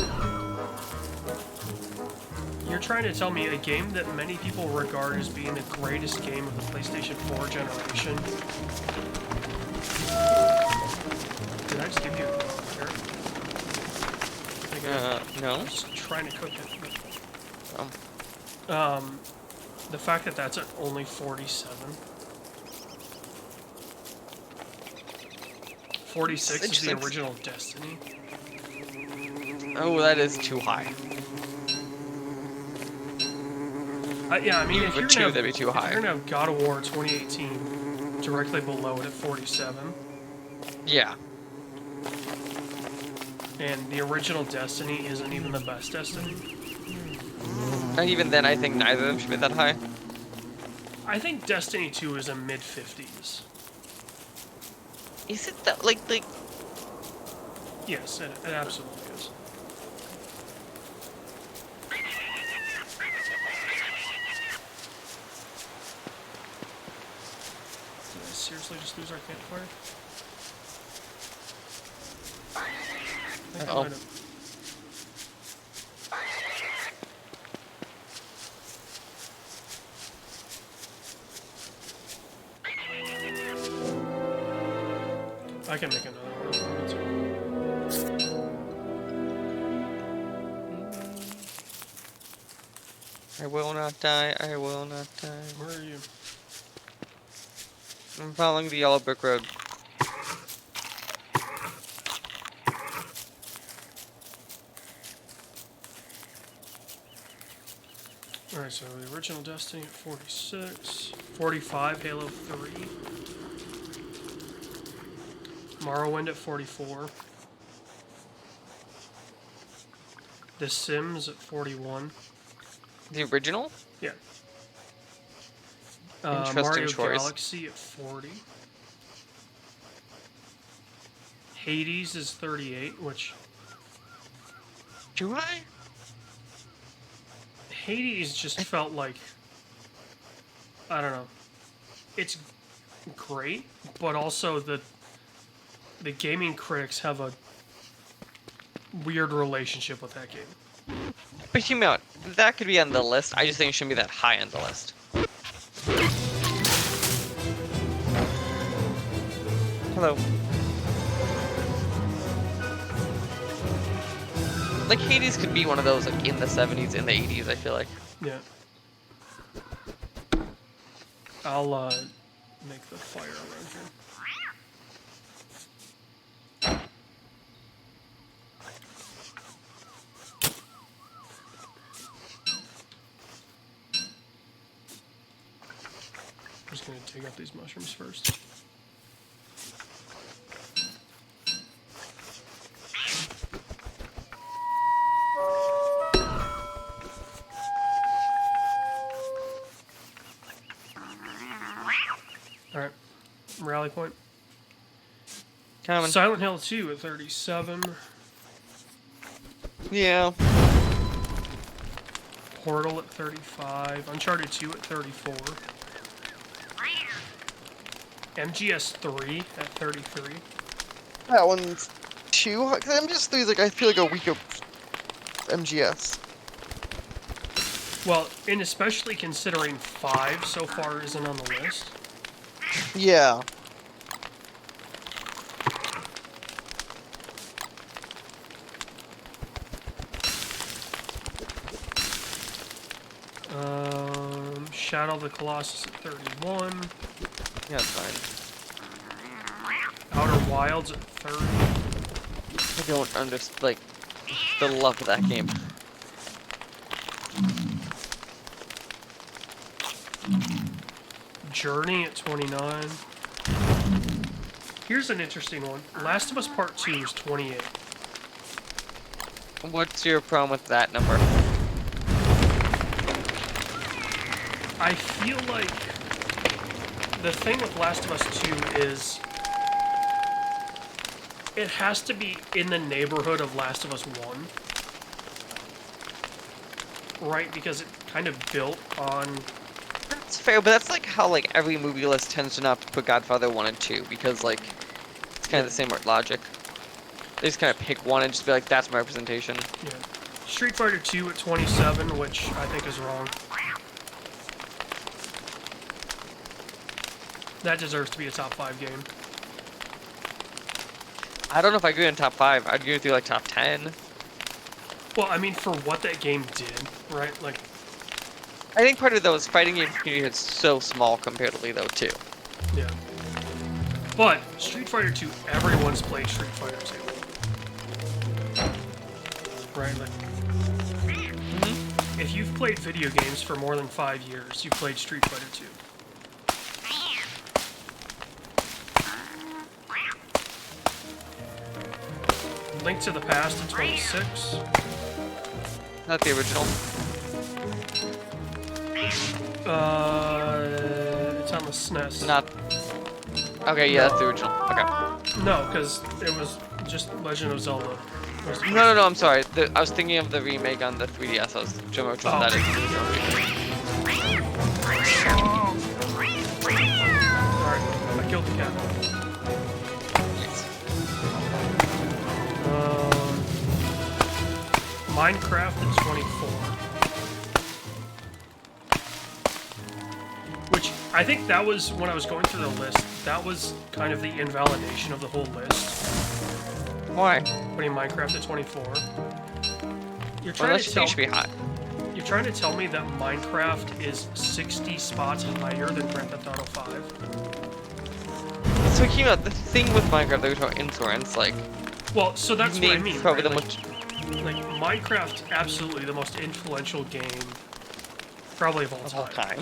You're trying to tell me a game that many people regard as being the greatest game of the PlayStation 4 generation? Did I just give you a carrot? No. I was trying to cook it. Oh. The fact that that's at only 47. 46 is the original Destiny. Oh, that is too high. Yeah, I mean, if you're that'd be too high. you're gonna have God of War 2018 directly below it at 47, Yeah. and the original Destiny isn't even the best Destiny. And even then, I think neither of them should be that high. I think Destiny 2 is a mid-50s. Is it that, like... Yes, it absolutely is. Did I seriously just lose our campfire? I think I might have. I can make another one if I want to. I will not die, I will not die. Where are you? I'm following the yellow brick road. Alright, so the original Destiny at 46. 45, Halo 3. Morrowind at 44. The Sims at 41. The original? Yeah. Interesting Mario choice. Galaxy at 40. Hades is 38, which... Do I? Hades just felt like... I don't know. It's great, but also the gaming critics have a weird relationship with that game. But hear me out. That could be on the list. I just think it shouldn't be that high on the list. Hello. Like, Hades could be one of those, like, in the 70s, in the 80s, I feel like. Yeah. I'll, make the fire around here. I'm just gonna dig up these mushrooms first. Alright. Rally point. Coming. Silent Hill 2 at 37. Yeah. Portal at 35. Uncharted 2 at 34. MGS 3 at 33. That one's too high. Cause MGS3 is like, I feel like a week of MGS. Well, and especially considering 5 so far isn't on the list. Yeah. Shadow of the Colossus at 31. Yeah, it's fine. Outer Wilds at 30. I don't understand, like, the love of that game. Journey at 29. Here's an interesting one. Last of Us Part 2 is 28. What's your problem with that number? I feel like the thing with Last of Us 2 is it has to be in the neighborhood of Last of Us 1. Right, because it kind of built on... That's fair, but that's like how like every movie list tends to not to put Godfather 1 and 2, because like it's kind of the same logic. They just kind of pick one and just be like, that's my representation. Yeah. Street Fighter 2 at 27, which I think is wrong. That deserves to be a top 5 game. I don't know if I agree on top 5. I'd agree with you like top 10. Well, I mean, for what that game did, right? Like, I think part of it though is fighting game community is so small comparatively though too. yeah. But Street Fighter 2, everyone's played Street Fighter 2. Right? Like, if you've played video games for more than 5 years, you've played Street Fighter 2. Link to the Past at 26. Not the original. It's on the SNES. Not. Okay, yeah, that's the original. Okay. No, because it was just Legend of Zelda. No, I'm sorry. I was thinking of the remake on the 3DS. I was trying to remember which one that is. Alright, I killed the cat. Minecraft at 24. Which, I think that was, when I was going through the list, that was kind of the invalidation of the whole list. Why? Putting Minecraft at 24. You're Well, trying that to tell should be hot. You're trying to tell me that Minecraft is 60 spots higher than Grand Theft Auto 5? So, the thing with Minecraft, there's no influence, like... Well, so that's what I mean. Probably right? the Like, most... like, Minecraft, absolutely the most influential game, probably of all time.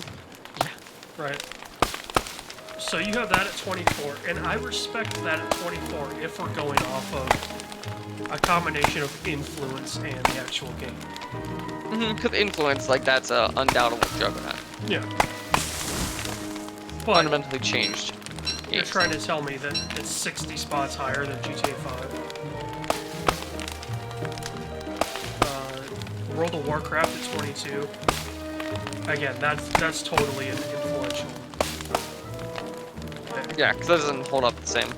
Right? So you have that at 24, and I respect that at 24 if we're going off of a combination of influence and the actual game. Because influence, like, that's a undoubtable juggernaut. Yeah. But Fundamentally changed. you're trying to tell me that it's 60 spots higher than GTA 5. World of Warcraft at 22. Again, that's totally an influential. Yeah, because that doesn't hold up the same.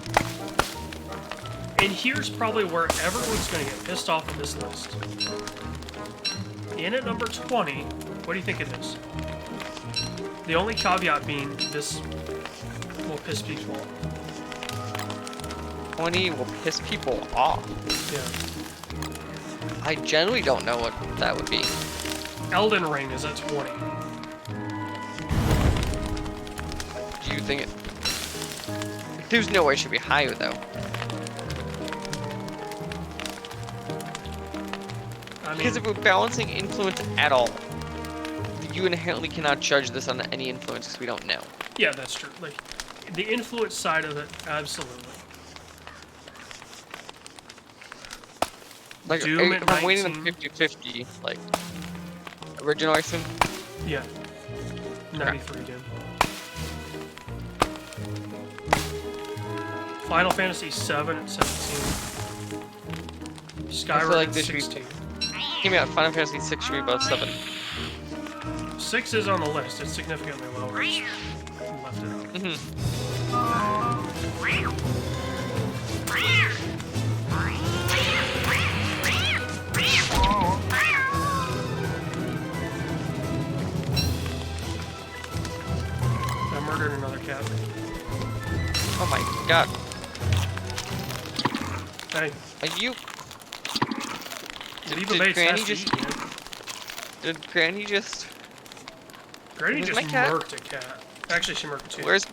And here's probably where everyone's going to get pissed off at this list. In at number 20, what do you think it is? The only caveat being this will piss people off. 20 will piss people off. Yeah. I generally don't know what that would be. Elden Ring is at 20. Do you think it... There's no way it should be higher, though. I mean, Because if we're balancing influence at all, you inherently cannot judge this on any influence because we don't know. yeah, that's true. Like, the influence side of it, absolutely. Like, Doom if at I'm waiting on 19. 50-50, like, original, I assume? Yeah. 93 again. Final Fantasy 7 at 17. Skyrim like at this should be- 16. Give me out. Final Fantasy 6 should be above 7. 6 is on the list. It's significantly lower. Just left it out. I murdered another cat. Oh my god. Hey, Are you... Eva Did Bates Granny has to just... eat, man. Did Granny just... Granny Where's just my cat? murked a cat. Actually, she murked two. Where's...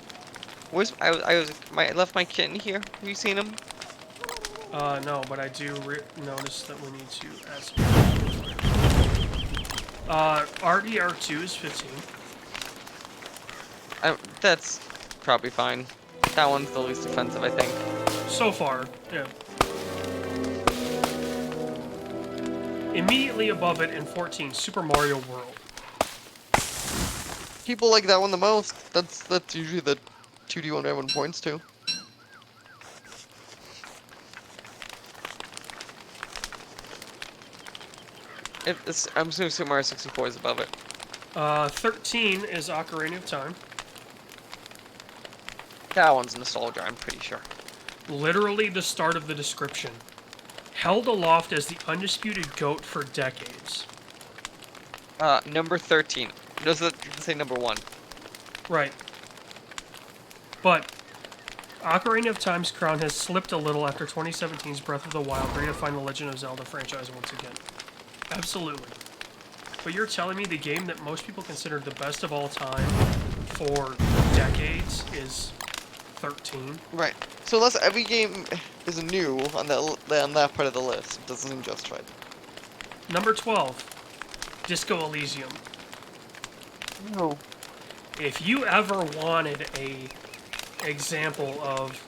I left my kitten here. Have you seen him? No, but I do notice that we need to add some. RDR2 is 15. That's probably fine. That one's the least offensive, I think. So far, yeah. Immediately above it in 14, Super Mario World. people like that one the most. That's usually the 2D1 everyone points to. I'm assuming Super Mario 64 is above it. 13 is Ocarina of Time. That one's nostalgia, I'm pretty sure. Literally the start of the description. Held aloft as the undisputed GOAT for decades. Number 13. Does it say number 1? Right. But Ocarina of Time's crown has slipped a little after 2017's Breath of the Wild redefined the Legend of Zelda franchise once again. Absolutely. But you're telling me the game that most people consider the best of all time for decades is 13? Right. So unless every game is new on that part of the list, it doesn't seem justified. Number 12, Disco Elysium. No. If you ever wanted a example of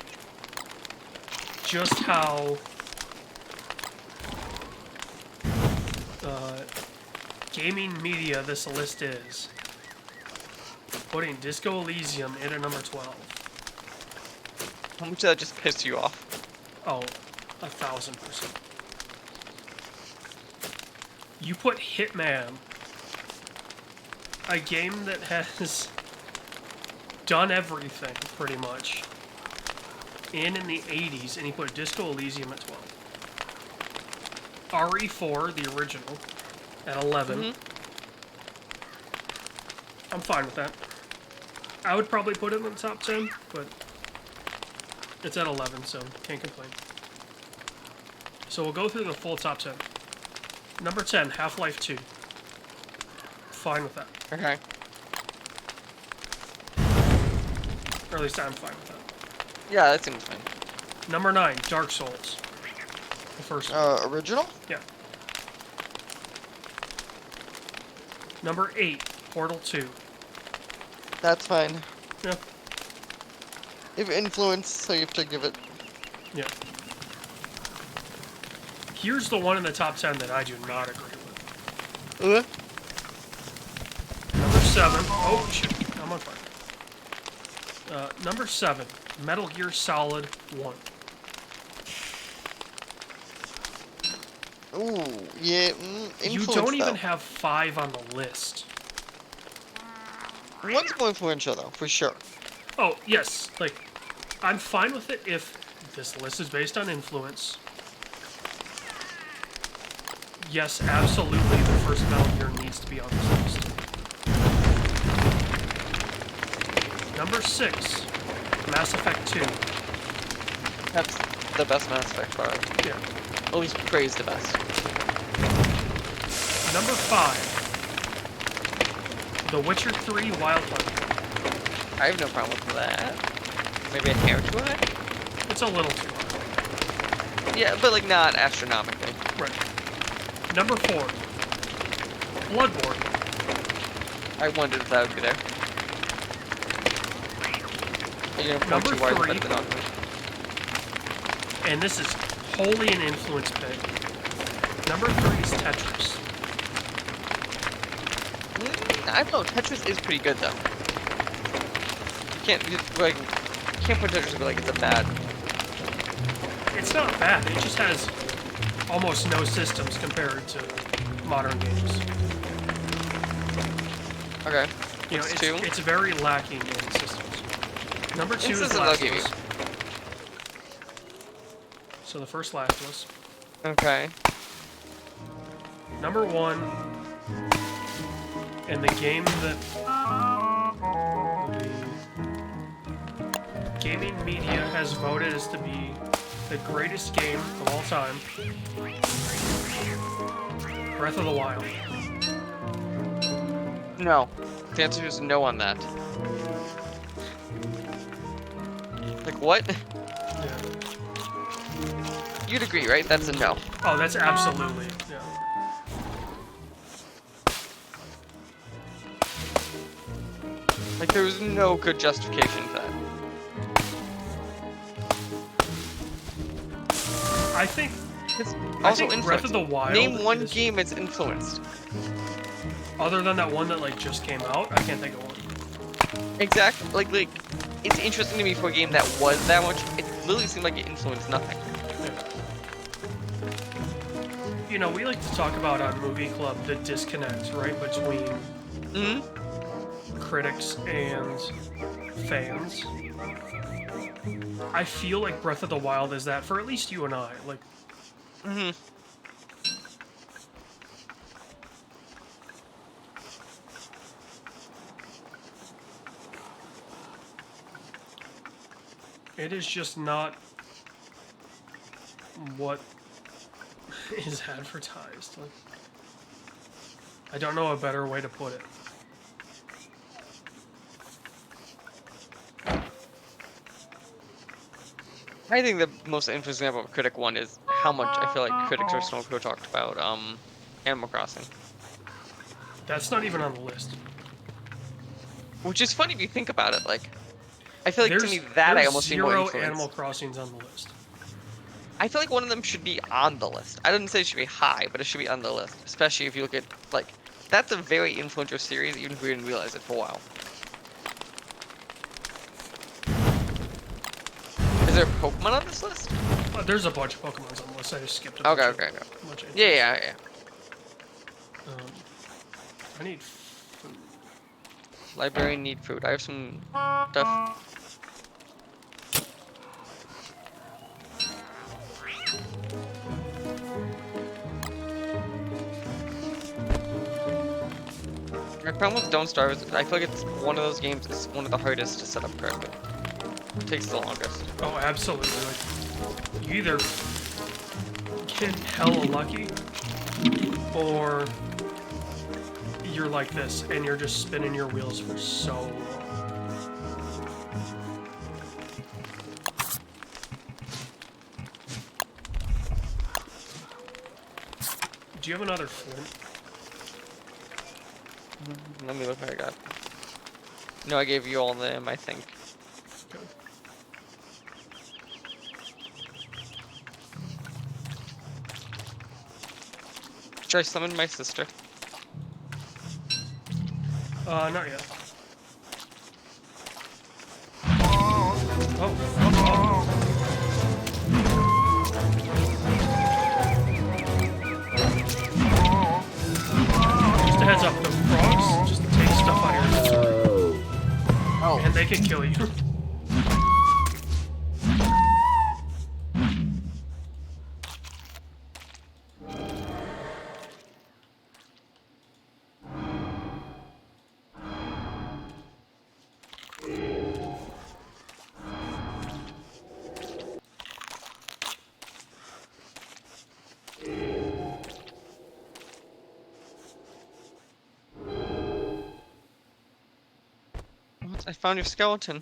just how gaming media this list is, putting Disco Elysium in at number 12. How much did that just piss you off? Oh, 1000%. You put Hitman, a game that has done everything, pretty much, in the 80s, and you put Disco Elysium at 12. RE4, the original, at 11. Mm-hmm. I'm fine with that. I would probably put it in the top 10, but it's at 11, so can't complain. So we'll go through the full top 10. Number 10, Half-Life 2. Fine with that. Okay. Or at least I'm fine with that. Yeah, that seems fine. Number 9, Dark Souls. The first one. Original? Yeah. Number 8, Portal 2. That's fine. Yeah. If influence, so you have to give it. Yeah. Here's the one in the top 10 that I do not agree with. Number 7. Oh, shit. I'm on fire. Number 7. Metal Gear Solid 1. Ooh, yeah. Influence, You don't even though. have 5 on the list. One's more influential, though, for sure. Oh, yes. Like, I'm fine with it if this list is based on influence. Yes, absolutely, the first Metal Gear needs to be on this list. Number 6, Mass Effect 2. That's the best Mass Effect part. Yeah. At least praise the best. Number 5, The Witcher 3 Wild Hunt. I have no problem with that. Maybe a hair too high? It's a little too high. Yeah, but like not astronomically. Right. Number 4, Bloodborne. I wondered if that would be there. Are you gonna point Number to why 3. it's better than And this is wholly an influence pick. Number 3 is Tetris. I don't know, Tetris is pretty good though. You can't put Tetris and be like it's a bad. It's not bad, it just has almost no systems compared to modern games. Okay. You know, It's 2. it's very lacking in systems. Number 2 is Instances Last I'll of give Us. So the first Last of Us. Okay. Number 1, and the game that the gaming media has voted as to be the greatest game of all time. Breath of the Wild. No. The answer is no on that. Like what? Yeah. You'd agree, right? That's a no. Oh, that's absolutely, yeah. Like there was no good justification for that. I think It's I also think Breath of the Wild Name one is- game it's influenced. other than that one that like just came out, I can't think of one. Exactly. Like, it's interesting to me for a game that was that much. It literally seemed like it influenced nothing. You know, we like to talk about on Movie Club the disconnect, right, between critics and fans. I feel like Breath of the Wild is that for at least you and I. Like, it is just not what is advertised. Like, I don't know a better way to put it. I think the most interesting about Critic 1 is how much I feel like critics are so talked about Animal Crossing. That's not even on the list. Which is funny if you think about it. Like, I feel like There's, to me that I there's almost see more zero influence. Animal Crossings on the list. I feel like one of them should be on the list. I didn't say it should be high, but it should be on the list. Especially if you look at, like, that's a very influential series, even if we didn't realize it for a while. Is there a Pokemon on this list? There's a bunch of Pokemons on the list. I just skipped a Okay, bunch. okay, okay. Bunch of Yeah. I need food. Librarian need food. I have some stuff. My problem with Don't Starve is I feel like it's one of those games. It's one of the hardest to set up correctly. It takes the longest. Oh, absolutely. Like, you either get hella lucky, or you're like this, and you're just spinning your wheels for so long. Do you have another flint? Let me look what I got. No, I gave you all of them, I think. Okay. Should I summon my sister? Not yet. Oh. Just a heads up, the frogs just take stuff out of your inventory. Oh. And they can kill you. I found your skeleton.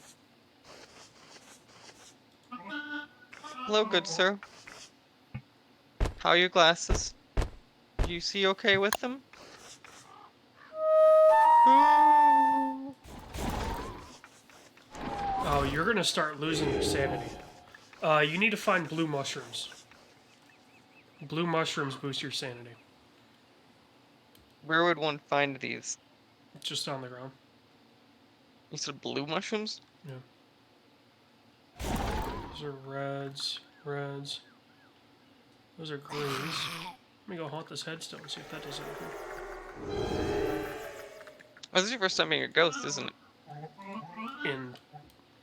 Hello, good sir. How are your glasses? Do you see okay with them? Ooh. Oh, you're gonna start losing your sanity. You need to find blue mushrooms. Blue mushrooms boost your sanity. Where would one find these? Just on the ground. You said blue mushrooms? Yeah. Those are reds. Those are greens. Let me go haunt this headstone, see if that does anything. Oh, this is your first time being a ghost, isn't it? In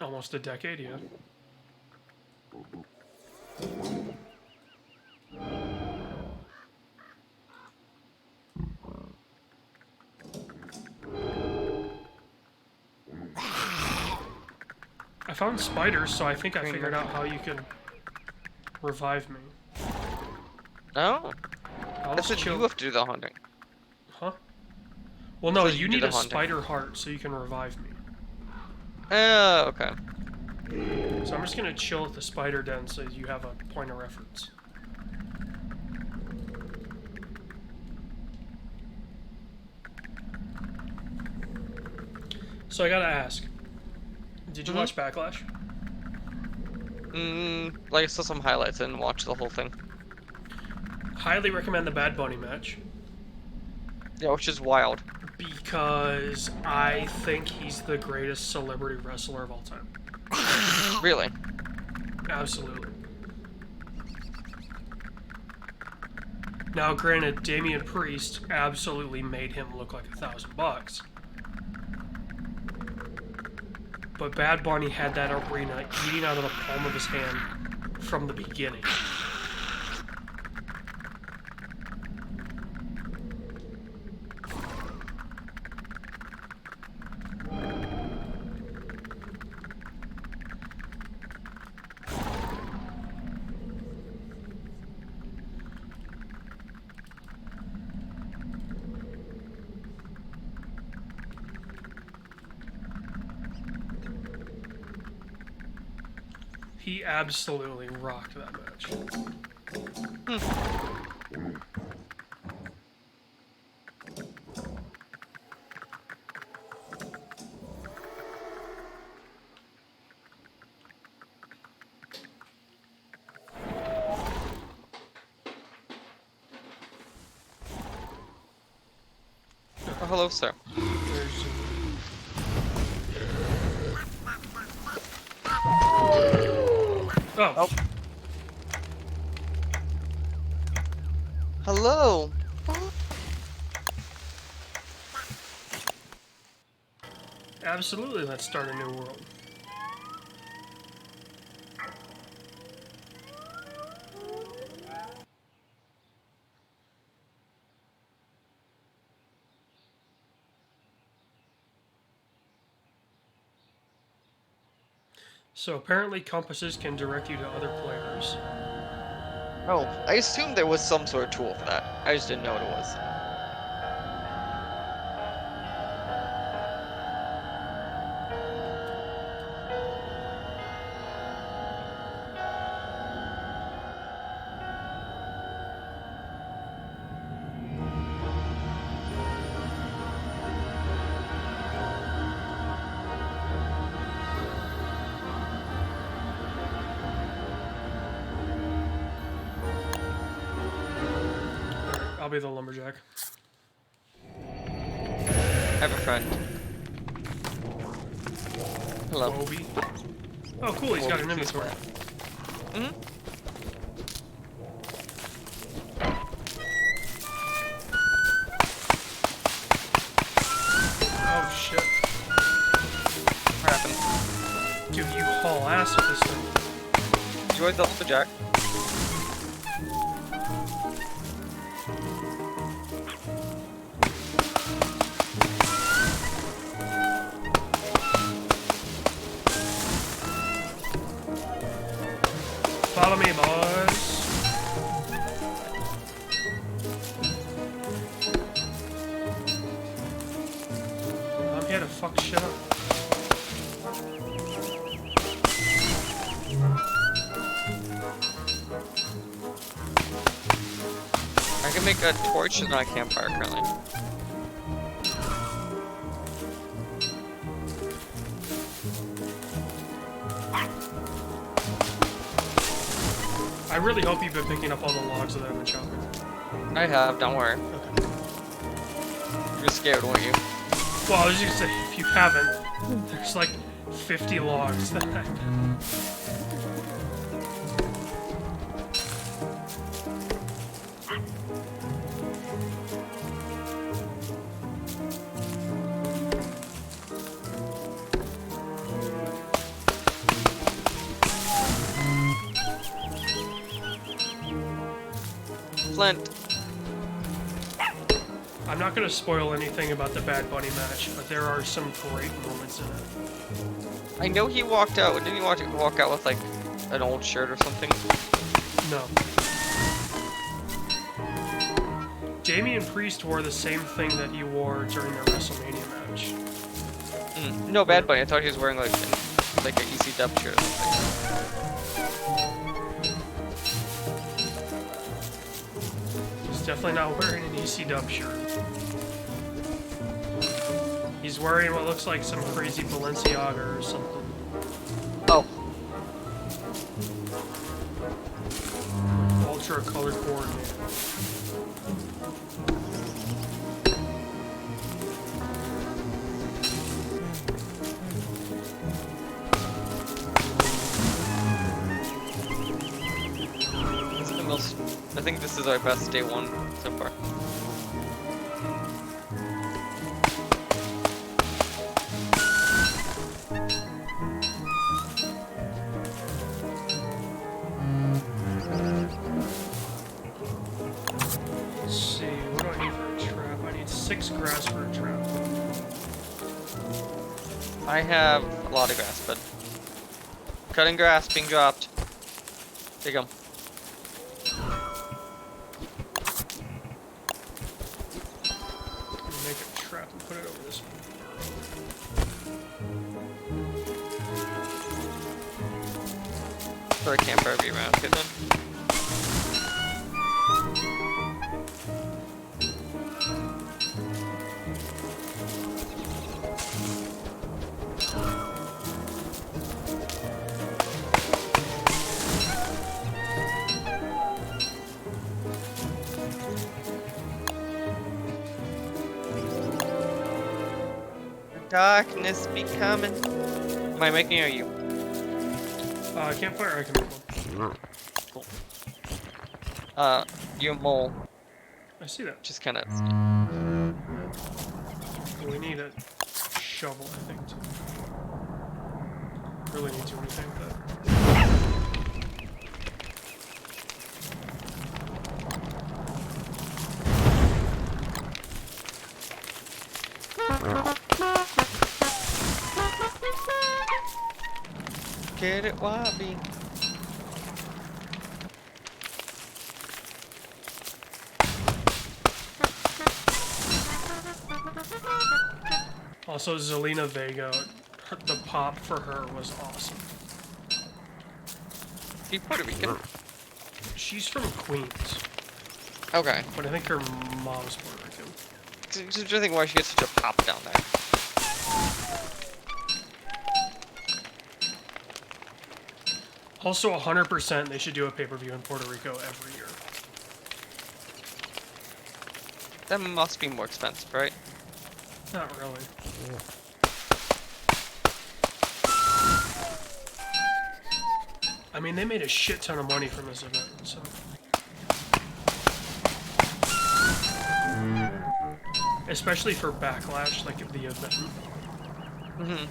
almost a decade, yeah. I found spiders, so I think I figured out how you can revive me. Oh. I'll That's just what you chill. have to do the hunting. Huh? Well, no, So you you do need the a hunting. spider heart so you can revive me. Oh, okay. So I'm just gonna chill at the spider den so you have a point of reference. So I gotta ask, did you watch Backlash? Like I saw some highlights and watched the whole thing. Highly recommend the Bad Bunny match. Yeah, which is wild. Because I think he's the greatest celebrity wrestler of all time. Really? Absolutely. Now, granted, Damian Priest absolutely made him look like $1,000. But Bad Bunny had that arena eating out of the palm of his hand from the beginning. He absolutely rocked that match. Oh, hello, sir. There's... Oh. Hello. Absolutely, let's start a new world. So apparently compasses can direct you to other players. Oh, I assumed there was some sort of tool for that. I just didn't know what it was. I'll be the lumberjack. I have a friend. Hello. Obi. Oh, cool, he's got an inventory. Mm-hmm. Oh, shit. What happened? Dude, you haul ass with this thing. Enjoy the lumberjack. Follow me, boys. I'm here to fuck shit up. I can make a torch and not a campfire currently. I really hope you've been picking up all the logs that I've been chopping. I have, don't worry. Okay. You're scared, weren't you? Well, I was just gonna say, if you haven't, there's like 50 logs that I... Flint. I'm not gonna spoil anything about the Bad Bunny match, but there are some great moments in it. I know he walked out. Didn't he walk out with like an old shirt or something? No. Damian Priest wore the same thing that he wore during their WrestleMania match. No, Bad Bunny. I thought he was wearing like an ECW shirt or something. He's definitely not wearing an ECW shirt. He's wearing what looks like some crazy Balenciaga or something. Oh. Ultra color coordinated. think this is our best day one so far. Let's see, what do I need for a trap? I need 6 grass for a trap. I have a lot of grass, but cutting grass being dropped. There you go. Make a trap and put it over this one. So I can't fire be around good then. Darkness be coming. Am I making or are you? Campfire, I can make one. Cool. You mole. I see that. Just kind of. We need a shovel, I think, too. Really need to do anything with that. Get it, Wabi. Also, Zelina Vega, the pop for her was awesome. You Puerto Rican? She's from Queens, Okay. but I think her mom's Puerto Rican. Just trying to think why she gets such a pop down there. Also, 100% they should do a pay-per-view in Puerto Rico every year. That must be more expensive, right? Not really. I mean, they made a shit ton of money from this event, so. Especially for Backlash, like the event. Mm-hmm.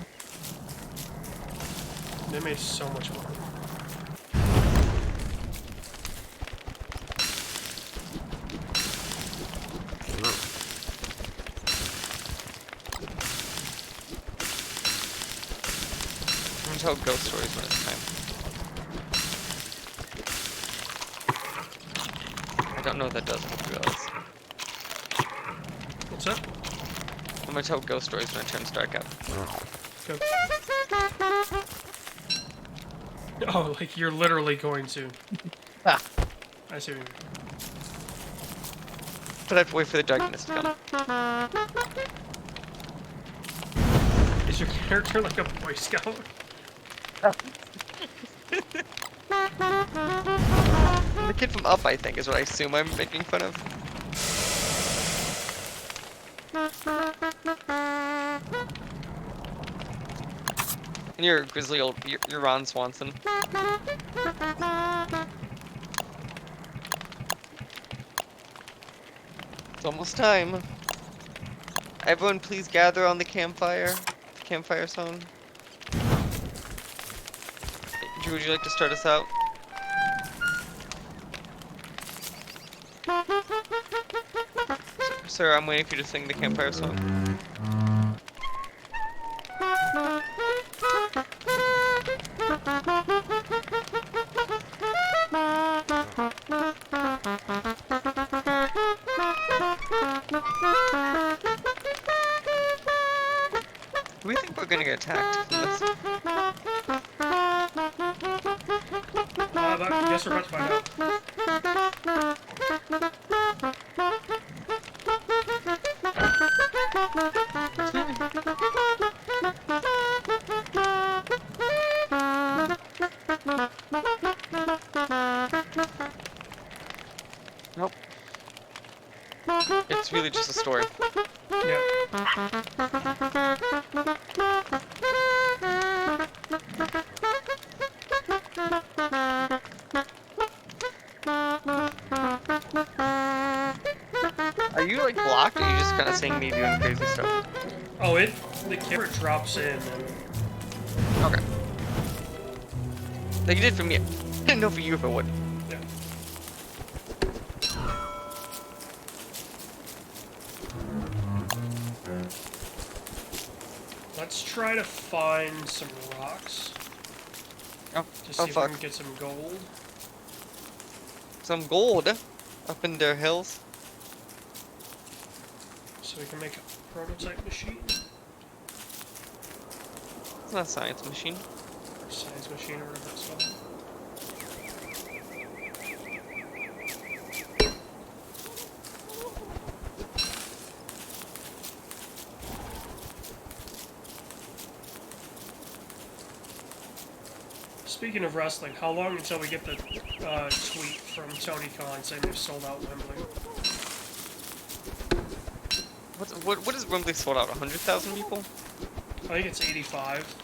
They made so much money. I'm gonna tell ghost stories when it's time. I don't know what that does, I hope you realize. What's that? I'm gonna tell ghost stories when it turns dark out. Good. Oh, like you're literally going to. Ah. I see what you mean. But I have to wait for the darkness to come. Is your character like a Boy Scout? The kid from Up, I think, is what I assume I'm making fun of. And you're a grizzly old. You're Ron Swanson. It's almost time. Everyone, please gather on the campfire. The campfire song. Drew, would you like to start us out? Sir, I'm waiting for you to sing the campfire song. Do we think we're gonna get attacked from this? I guess we're about to find out. Nope. It's really just a story. Yeah. kind of seeing me doing crazy stuff. Oh, the camera drops in. Okay. Like you did for me. I didn't know for you if it would. Yeah. Let's try to find some rocks. Oh, To see oh if we fuck. can get some gold. Some gold up in their hills. So we can make a prototype machine. It's not a science machine. Or science machine or whatever it's called. Speaking of wrestling, how long until we get the tweet from Tony Khan saying they've sold out Wembley? What is Wembley sold out? 100,000 people? I think it's 85.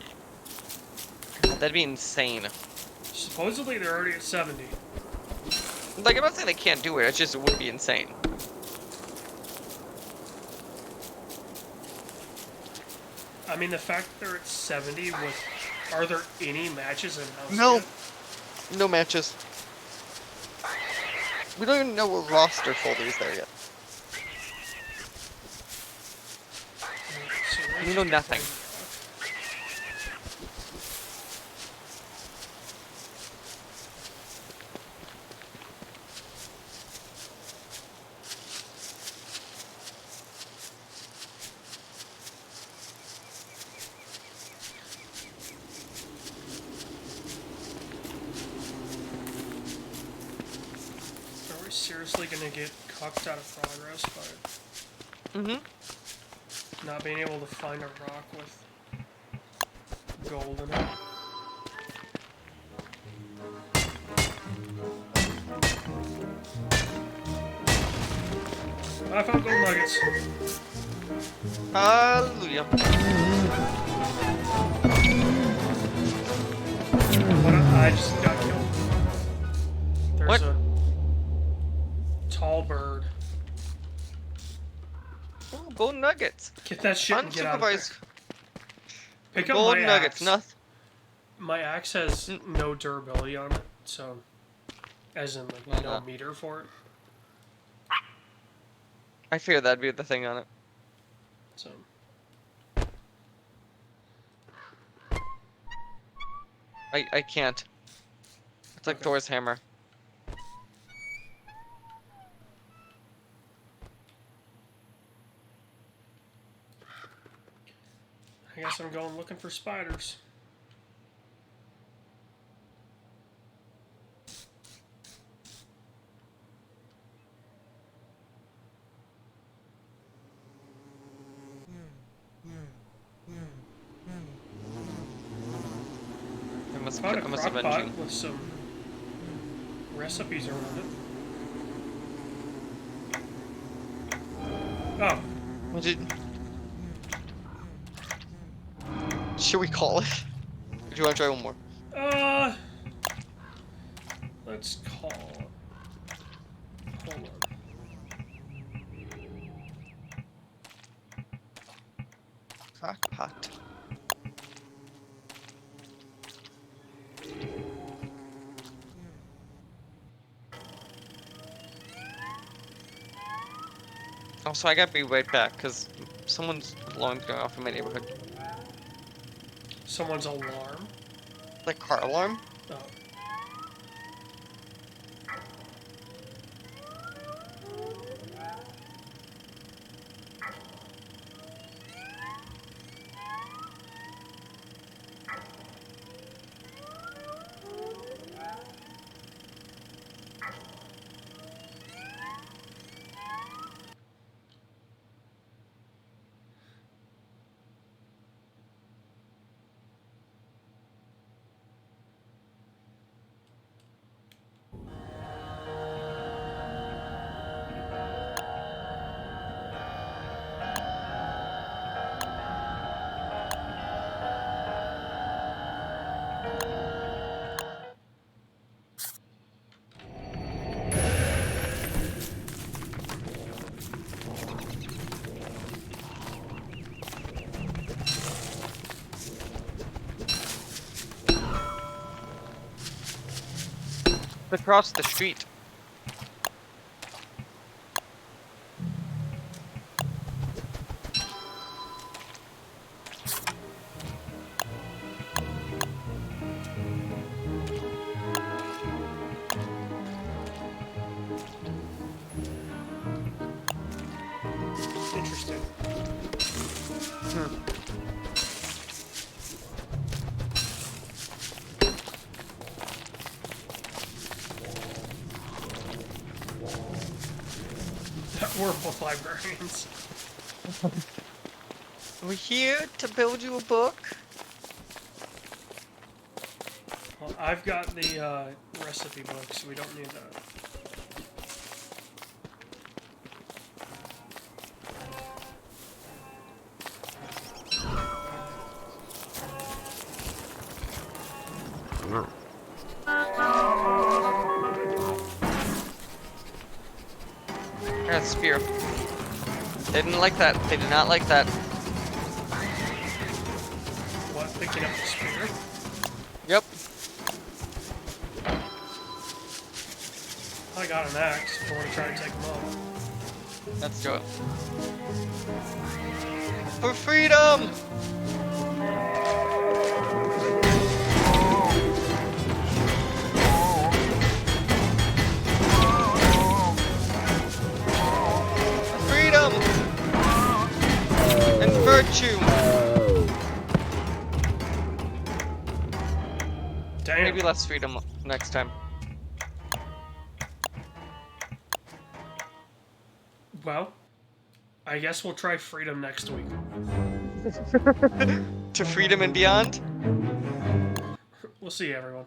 God, that'd be insane. Supposedly they're already at 70. Like, I'm not saying they can't do it, it's just it would be insane. I mean, the fact that they're at 70 with... Are there any matches in house No. yet? No matches. We don't even know what roster folder is there yet. So where's We know the nothing. rock? Are we seriously gonna get cucked out of progress by Mm-hmm. not being able to find a rock with gold in it? I found gold nuggets. Hallelujah. What? I just got killed. There's What? a tall bird. Oh, gold nuggets. Get that shit and get out of there. Unsupervised Pick up gold my nuggets. axe. Nothing. My axe has no durability on it, so as in like no Uh-huh. meter for it. I fear that'd be the thing on it. So I can't. It's like Okay. Thor's hammer. I guess I'm going looking for spiders. Found a I must crock avenge pot you. with some recipes around it. Oh, What did... Should we call it? Or do you want to try one more? let's call it. Hold on. Crock pot. Also, I gotta be right back, because someone's alarm's going off in my neighborhood. Someone's alarm. Like car alarm? Oh. across the street. Interesting. We're both librarians. We're here to build you a book. Well, I've got the recipe book, so we don't need that. Yeah, spear. They didn't like that. They did not like that. What, picking up the spear? Yep. I got an axe if I want to try to take them out. Let's do it. For freedom! Freedom! And virtue! Damn. Maybe less freedom next time. Well, I guess we'll try freedom next week. To freedom and beyond? We'll see everyone.